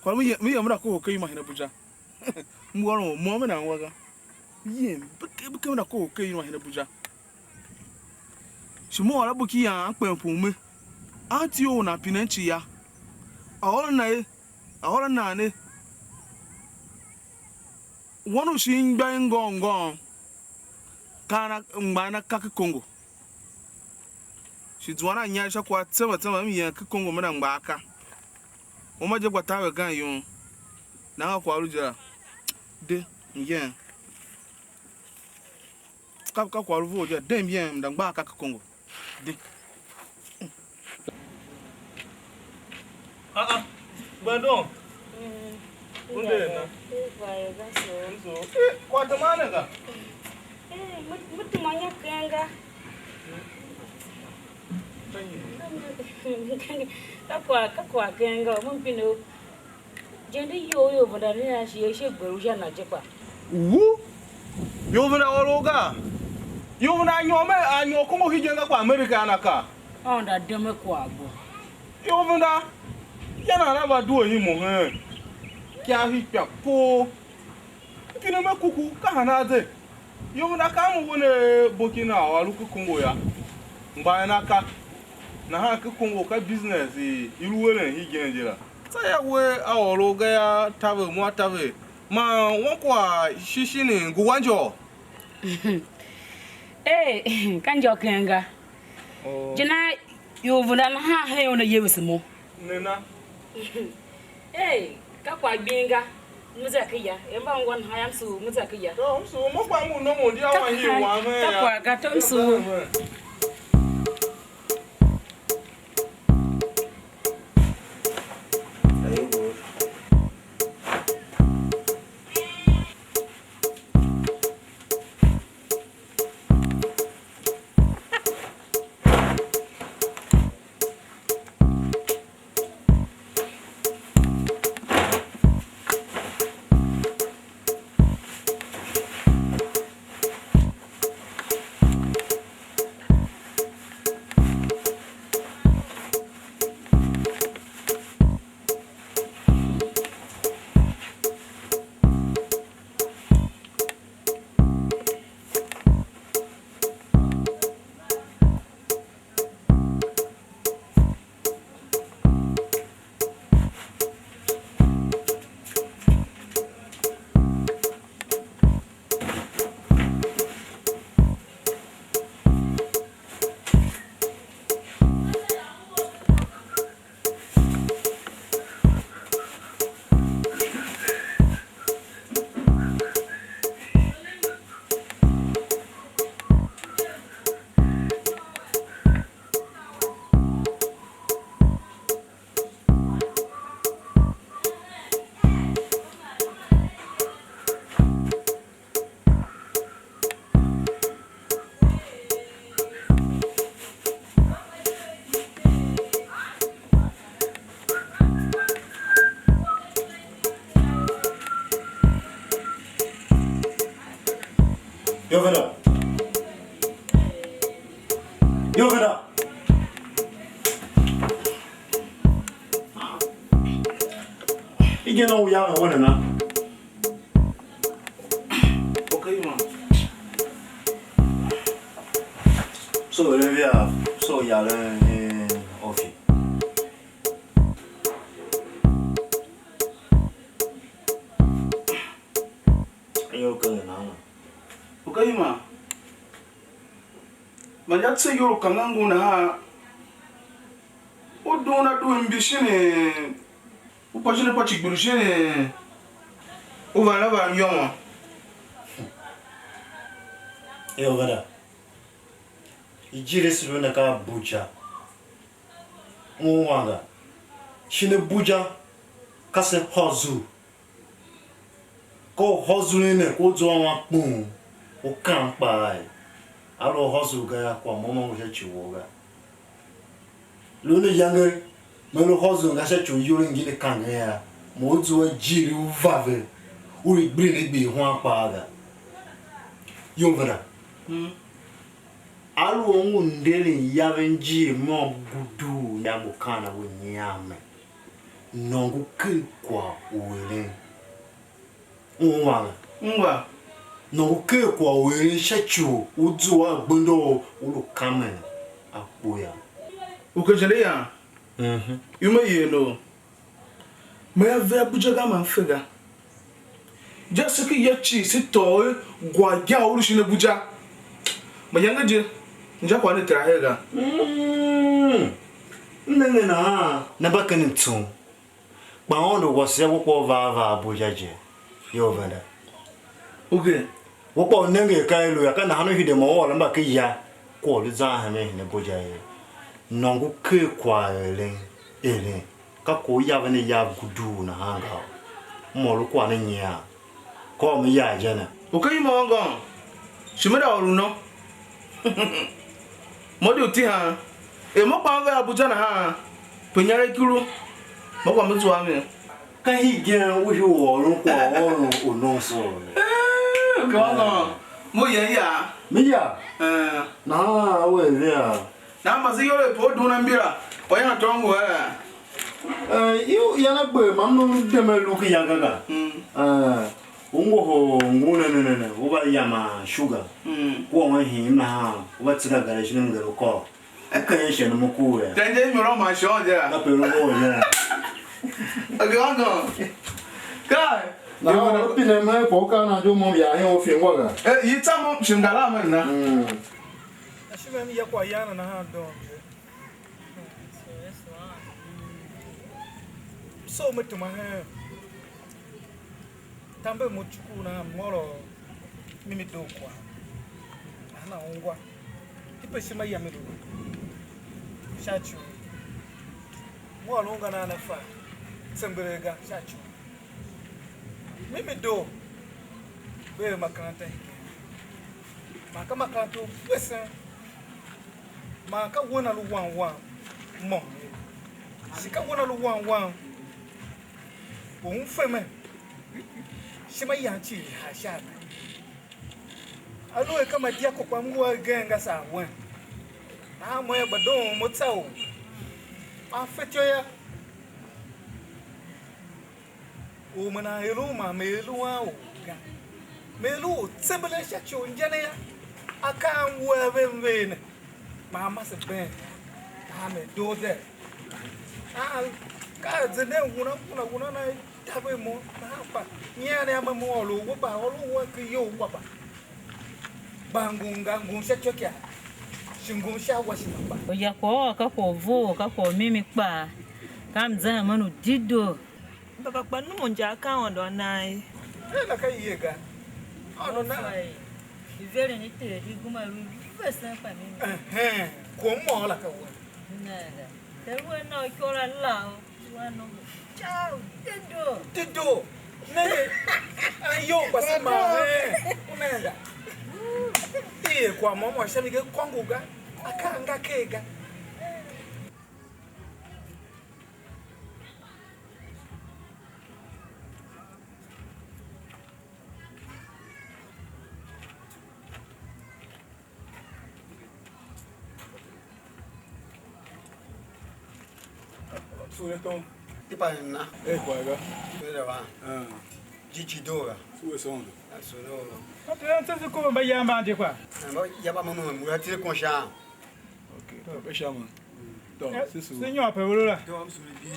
Kwa mi yamra ko kai ma hina buja. Mwaro mo me na waga. Yen beke na ko kai ma hina buja. Shimo ala buki ya akpa mpume. Anti o na pinanchi ya. Ahora na ne. Wanu shin gba ngongo. Kana ngana kaka Congo. Shi duwana nyasha kwa tsema mi ya ka Congo mana ngba aka. O ma je gwa tawe gan yon. Na ha kwa ruja. De yen. Ka kwa ruvo je dem yen ngba aka ka Congo. De. Bandon. Unde na? Vai, gaso. Kwa tamana ga? Mutu manya kenga. Kakwa kenga, mumpino. Jende yo vandani na shi gberuja na jepa. Wu? Yo vana oroga. Yo vana anyo kongo hijenga kwa America na ka. Onda deme kwa bo. Yo vana yana na ba duo himo he. Kya hi pya po. Kina me kuku ka hana de. Yo vana ka mu wona Burkina wa luku Congo ya. Mba na ka. Na ha ka Congo ka business iruwele hijenjira. Saya we aworoga ya tabe mo tabe. Ma wokwa shishini nguwanjo. Kanjo kenga. Jina yo vundana ha he ona yebisimo. Nena. Kakwa binga. Muzakiya. Emba ngwan hayam su muzakiya. So mo kwa mu no mo dia wa hi wa me ya. Kakwa gatom su. Yovera. Igena uya na wana na. Okay, man. So le via so ya le ofi. yo kan na. Okay ma. Manja tse yo kangangu na ha. O dona do mbishine. O pajine pa chigburushine. O vala ba nyoma. Yo vada. Ijire silu na ka Abuja. Mwanga. Shin Abuja kase hozu. Ko hozu ne ko zo wa pun. O kan pa ai. Alo hozu ga kwa momo ngo chiwo ga. Lo ne yange melo hozu ga se chu yoro ngine kan ya. Mo zo jiri u vave. U ri bri ne bi ho pa ga. Yo vada. Alu ongu ndeli yavenji mo gudu ya mukana wenyame nongu kwa uwele unwa nongu kwa uwele shachu uzuwa gbondo ulukame apoya ukejele ya yume yelo me ave Abuja ga ma fega just ki yachi sito gwa ja uru Shin Abuja mayanga je nja kwa ni trahega nene na bakani tun ba ondo wose wo va Abuja je yo vanda okay wo nenge kailo ya kana hanu hide mo wala mba ke ya ko le za ha me ne Abuja ye nongu ke kwa ele ka ko ya bane ya gudu na hanga mo lu kwa ne nya ko mi ya je na okay mo ngo shimada oru no modi uti ha e mo pa ava Abuja na ha penyare kiru mo kwa mzu ame ka hi ge wo hi wo ru kwa oru ono so ko mo ye ya mi ya na we ya na mazi yore po du na mbira o ya tongo you yana gbe mamnu de me lu ki yanga ga ungo ho ngune ne wo ba yama sugar ko won hi na wo ba tsira ga shi ngero ko aka ye she no mo ku ya tende mi ro ma sho je na pe ro wo ya aga kai na wo pine me ko ka na jo mo ya hin o fi wo ga yi ta mo shingala ma na ashime mi yakwa yana na ha do so mutuma ha tambe muchuku na moro mimi do kwa ana ongwa ipe shima ya miru shachu mo longa na nafa tsemberega shachu mimi do be makaranta maka makaranta pesa maka wona lu wan mo sika wona lu wan feme shima yanchi hashana alo kama dia ko kwa mwa genga sa wen na mo ya badon mo tsawo afetyo ya o mana helu ma melu wa o ga melu tsebele shacho njane ya aka nwa benvene mama se ben ame do de ka zene una na tabe mo na pa nyane ama mo lo wo ba lo wo ke yo wa ba bangunga ngusha chokya shingusha washimba oya ko ka ko vo ka ko mimi pa kam za manu dido baba pa no nja ka ondo nai na ka yega ono na ivere ni te iguma ru vesa pa mimi ko mo la ka wo nada te wo no kora la wano ciao dido nene ayo basema unaenda iye kwa mama ashamige kwanguga akanga kega Sureton ipa na kwa ga era ba jichidora suwe sondo asono ate ntse ko ba yamba ande kwa ya ba mama mu ya tire conscience okay to be shama to sisu senyo ape wolola to am suri bi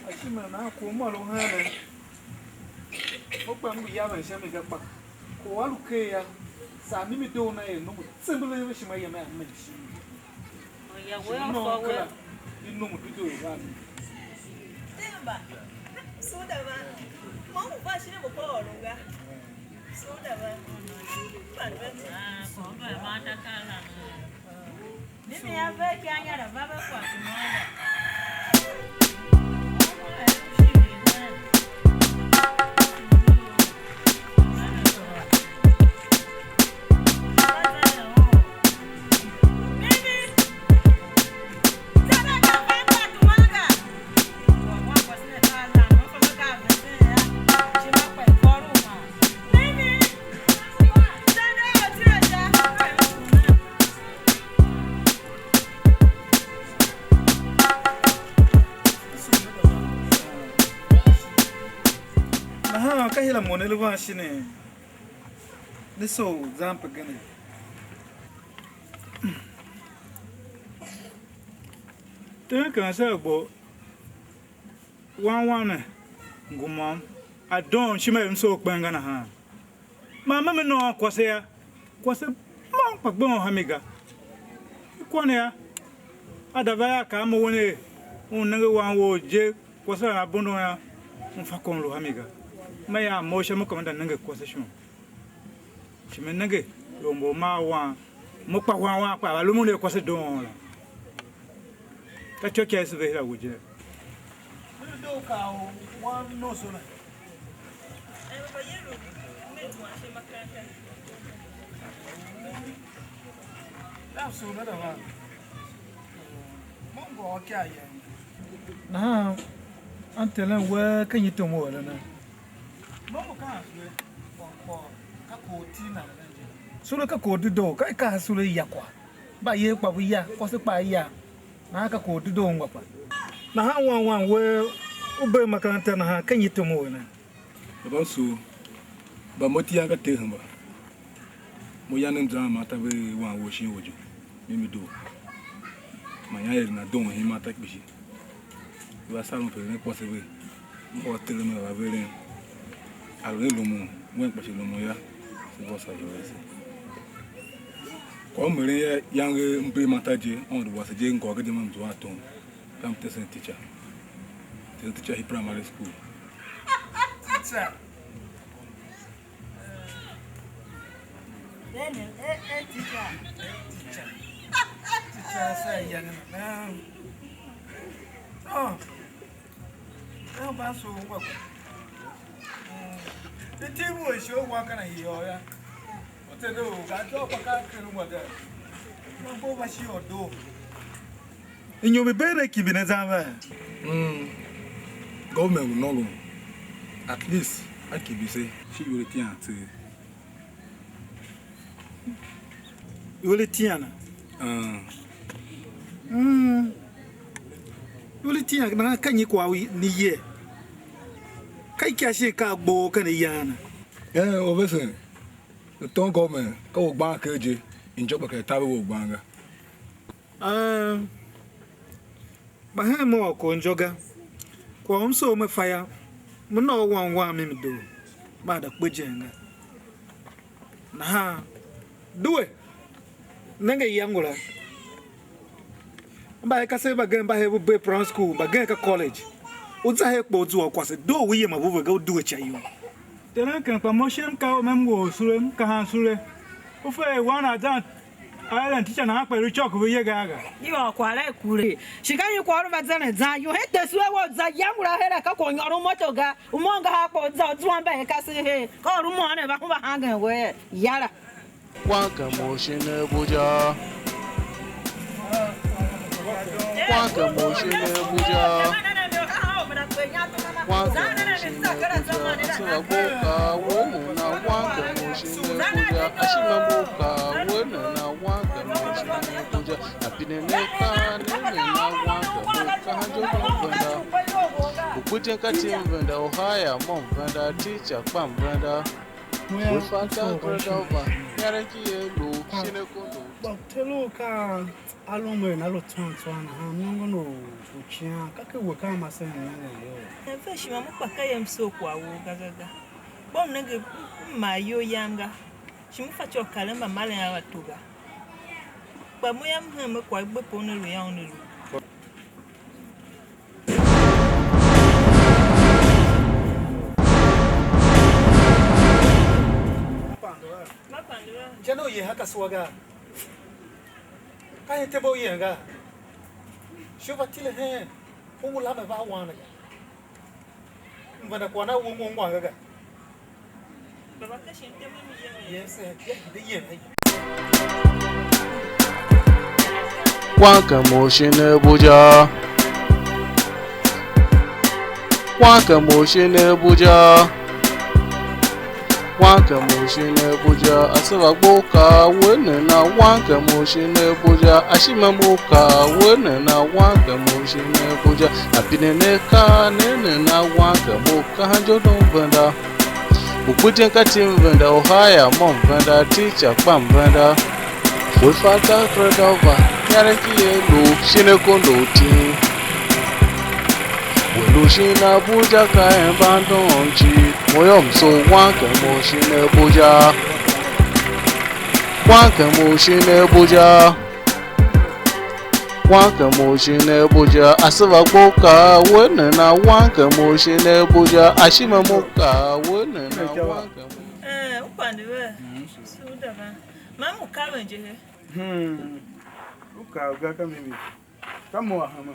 ashima na ko mo lo hana o pa mu ya ba shame ga pa walukeya sa mimi do na e no tsembele we shima yema ya menshi Ya we afọ inu mu do ba mi Temba. Soda ba. Mo ba shi ne mo ko orunga. Soda ba. ko ba ma ta kala. Mimi ya ve ki anya da baba kwa tumoda. kahila monele wa shine ne so zampa gane te kan sa bo wan ngumam adon shime so kpanga na ha mama me no kwase ma pagbo hamiga kwone ya adava ya ka mo woni unanga wan wo je kwase na bono ya mfa konlo hamiga maya motion mo komanda nanga kwase chime nanga lombo ma wa mo pa wa pa lo mo le kwase don la ka choke ese ve la wuje do ka o wan no so na Baba yelo me tu ashe makaka. La so na da ba mongo kya ya na antela wa kanyi to mo wala na mongo ka aswe ko ka ko ti na nje solo ka ko dido ka solo yakwa ba ye kwa bu ya ko se pa ya na ka ko dido ngwa pa na ha wan we ube makaranta na ha kanyi to mo wala ba so ba moti ya ka te hamba mo ya nan drama ta be wan wo shin wojo mimi do ma ya na don he mata kishi wa salon pe ne pose be mo tele me va vere alwe lo mo wen pa se lo mo ya se bo sa yo ese ko mere ya nge mpe mata je on do was je ngo ga de mam zo aton kam te sen teacher he primary school teacher teacher say ya na oh ba so ngwa the team was show wa kana hiyo ya otendo ga do pa ka kiru ngwa ga no ba shi odo inyo be bere ki bi na zama government no go at least I can be say she will return to yole tiana yole tiana na kanyi kwa ni ye kai kya she ka gbo kan yana obese the ton government ka wo gba ka je injoba ka tabe wo gbanga ba ha mo ko njoga kwa umso me fire mo no wan me do ba da kpejenga na ha duwe nanga yangula ba ka se ba gan ba he be primary school ba gan ka college uza he kpo zu okwase do we ye mabuve ga do chayo tena kan promotion ka o memgo sure ka han sure o fe wana dan island teacher na pa ru chok we ye ga Yo kwala kure shikanyi kwa ru bazana za yo hete suwe wo za yangula hera ka ko nyoru moto ga umonga ha ko za zuwan ba ka se he ko ru mo ne ba ko ba hanga we yara Wan Kem U Shin Abuja. Wan Kem U Shin Abuja. Wan Kem U Shin Abuja. Sina boka wenu na Wan Kem U Shin Abuja. Ashima boka wenu na Wan Kem U Shin Abuja. Apine neka nene na Wan Kem U kahanjo venda. Ukute kati venda ohaya mom venda teacher pam venda. We fanta brother over. Yaranki yelo shine kondo. Telo ka alomwe na lo twan ha nongo no uchia kake we ka ma sen ne yo Feshi mamu pa ka yem so kwa wo gaga. Bom nenge Mayo yanga. Shimufa chokalemba male ya watuga. Ba moya mheme kwa igbe pone lu ya onelu. Jano ye haka swaga. Kaya tebo yenga. Shuba tile he. Ungu lama ba wana. Mbana kwa na ungu wanga. Baba kashi tebo ni yenga. Yes, de yenga. Wan Kem U Shin Abuja. Wan Kem U Shin Abuja. Wan Kem U Shin Abuja. Asaba boka wene na Wan Kem U Shin Abuja. Ashima boka wene na Wan Kem U Shin Abuja. Apine neka nene na Wan Kem U kahanjo don venda. Ukuten katim venda ohaya mom venda teacher pam venda. Wifata kredova yareki yelu shine kondo ti. Welu Shin Abuja ka embandonchi. Moyom so Wan Kem U Shin Abuja. Wan Kem U Shin Abuja. Wan Kem U Shin Abuja. Asava boka wene na Wan Kem U Shin Abuja. Ashima moka wene na Wan Kem U. Upandiwe. Suda ba. Mamu kawe nje he. Uka uga mimi. Kama wa hama.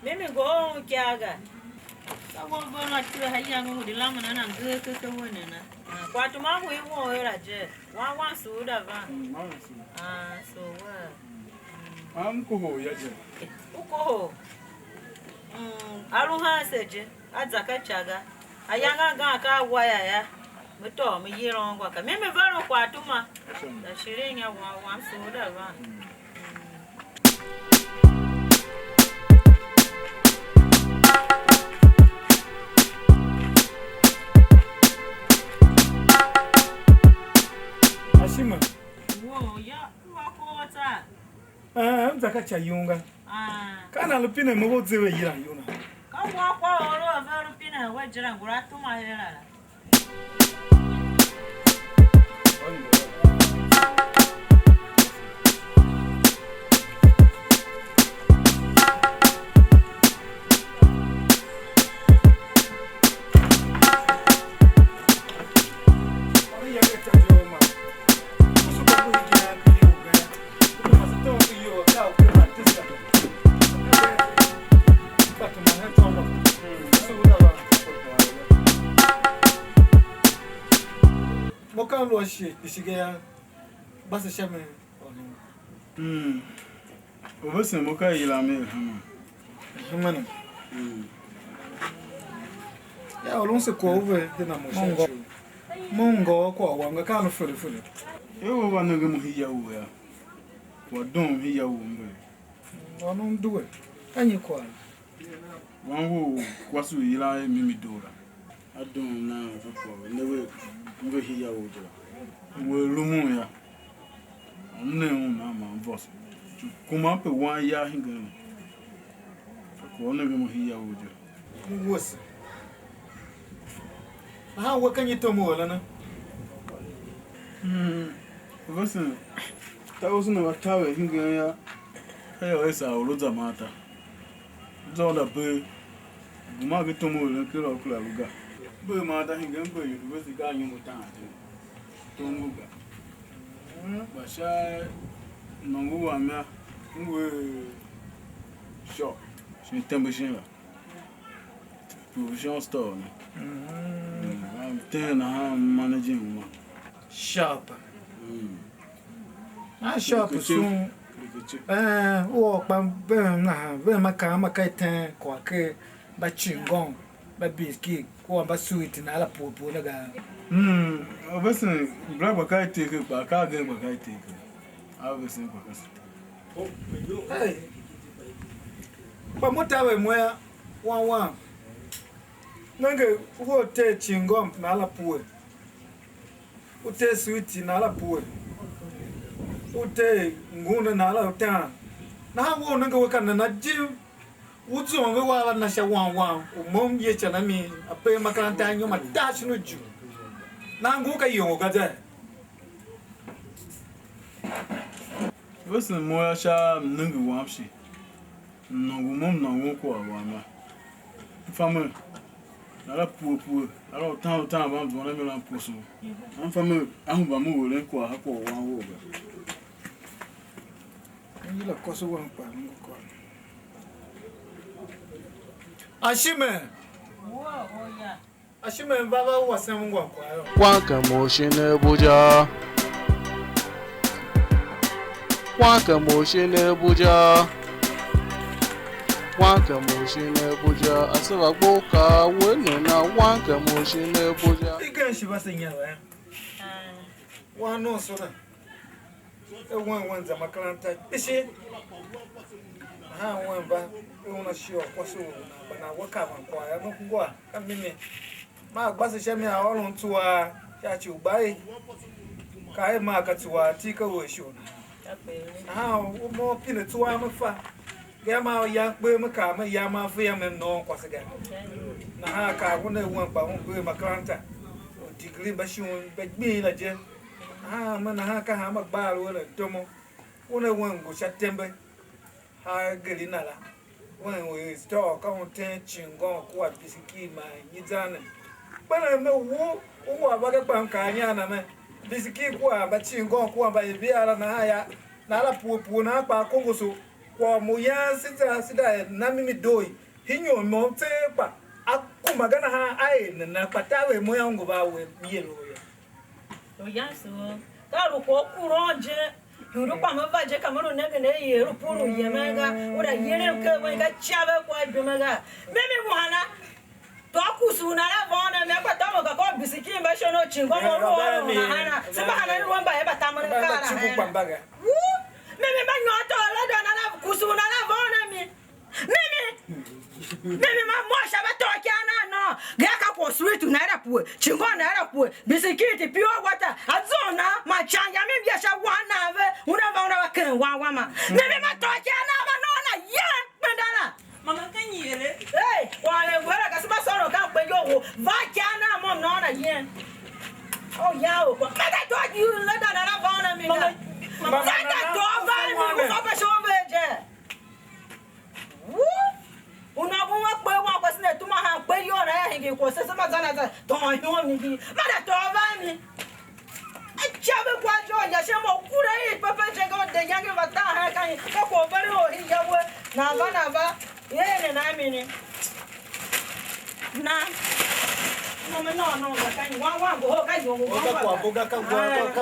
Mimi go kiaga. Sawo bona tira haya ngo de lama na ngeke ke wona na. Kwa tu mamu iwo era je. Wa suda ba. So wa. Kuho yaje. Uko. Aruha seje. Adzaka chaga. Ayanga ga ka waya ya. Muto mi yiro ngwa ka. Mimi varo kwa tuma. Da shiringa wa suda ba. Ashima. Wo ya wakota. Mzaka cha yunga. Kana lupine mgo zewe yira yuna. Ka wa kwa oro avaru pina wajira ngura tuma hela. Moka lo shi isigeya basa shame. Obese moka yilame hama. Hamana. Ya olonse ko over de na mo. Mongo ko wanga ka no fele. Ewo wana ngemu hiya uya. Wadon hiya umbe. Ono duwe. Anyi kwa. Wangu kwasu yila mimi dora. Adon na ko newe mbe hiya uja. We lumu ya. Amne na ma boss. Kuma pe wan ya hinga. Ko na ngemu hiya uja. Ngwose. Aha wakanyi tomo wala na. Listen, that wasn't a tower here. Hey, it's our Rosa Mata. Zola Bay, Margaret Tomo, and Kilo Clauga. Bay Mata, he can pay you with the guy you would dance. Tomuga. But shy, no, I'm not. Shop. She Tambashina. Provision store. I'm 10 managing. Sharp. Shop soon. O pam na ve maka ten kwa ke ba chingon ba biscuit ko ba sweet na la popo na ga. Obviously, black bakai take ba ka ga bakai take. Obviously, because. Hey. Ba mota we moya wan. Nange wo te chingon na la popo. Ute sweet na la popo. Ute nguna na la ta. Na wo nanga waka na jim. Uzu onge wala na sha wan. Mom ye chana mi ape makaranta nyo ma dash no ju. Nangu ka yo gaza. Listen, moya sha nungu wamshi. Nungu mum nungu kwa wama. Family. Nara pu. Ara town bam zona me lan poso. Am family ahu ba mu wole kwa hako wan wo ga. Ni la koso wan pa ngu kwa. Ashime. Wow, oh yeah. Ashime baba wasem ngwa kwa yo. Wan Kem U Shin Abuja. Wan Kem U Shin Abuja. Wan Kem U Shin Abuja. Asaba boka wene na Wan Kem U Shin Abuja. Ikan shi ba sanya wa. Wa no so na. E wan za makaranta. Ishi. Ha wan ba. E una shi o kwaso na waka ban kwa ya mo ngwa. Amime. Ma gbasa shemi a orun tuwa ya ci ubai. Kai ma ka tuwa tika wo shi ona. Ah, mo pile tuwa mafa. Ya ma ya pe maka ma ya ma fu ya men no kwasiga. Na ha ka wona won ba won pe makaranta. Degree ba shi won ba gbe la je. Ah, ma na ha ka ha ma ba ro la domo. Wona won go September. Ha gari na la. Won we store ka won ten chingo ko bisiki ma nyizana. Bana me wo ba ga pan ka nya na me. Bisiki ko ba chingo ko ba bi ala na ha ya. Na la pu na pa kongoso kwa moya sida na mimi doi hinyo mo te pa akuma gana ha ai na patawe moya ngo ba we yelo ya Oh yeah, so. Ka ru ko kuronje. Yuru pa ma vaje kamaro nege ne yeru puru yemega. Ora yere ke we ga chabe kwa bimega. Mimi muhana. To kusuna la bona me kwa tomo ka ko bisiki mba shono chingo mo ro na hana. Simba hana ni wamba e batama ni kara. chiku pambaga Mimi ba nyoto la dona la kusuna la bona mi. Mimi ma mosha ba toki ana no. Ga ka ko sweet na era pu. Chingo na era pu. Bisikiti pure water. Azona ma chanya mi bia sha wana ve. Una va una ken wa ma. Mimi ma toki ana ba no na ye pendala. Mama kan yele. Hey, wale gwera ka siba soro ka pe yo wo. Va kana mo no na ye. Oh yeah, oh. Mega toki you let that na va na mi. Mama that do va mi. Ko pa show veje. Una buma pe wa ko sine tuma ha pe yo na ya hingi ko se ma zana za don yo mi bi ma da to va mi a chabe kwa jo ya she mo kure yi pepe je go de yangi va ta ha kan ko bari o hi ya we na va ye ne na mi ni na no ga kan wa go ka yo kwa boga ka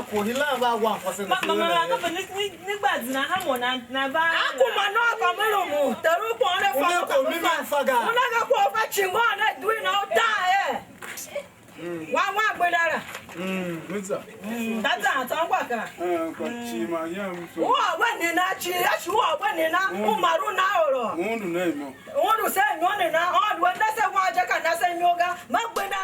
ko hila ba wa kwa se Mama ka nígbà tí na ha mo na ba. Akuma no ka mero mu teru ko ne fa ko mi faga una ga ko fa chingo na duin na ta wa gbedara Mza. tata tan kwa ka Kwa chi ma yam so. wa ni na chi asu wa ni na umaru na oro Wondu na imo. wonu se nyo ni na o we na se wa je ka na se nyoga ma gbedara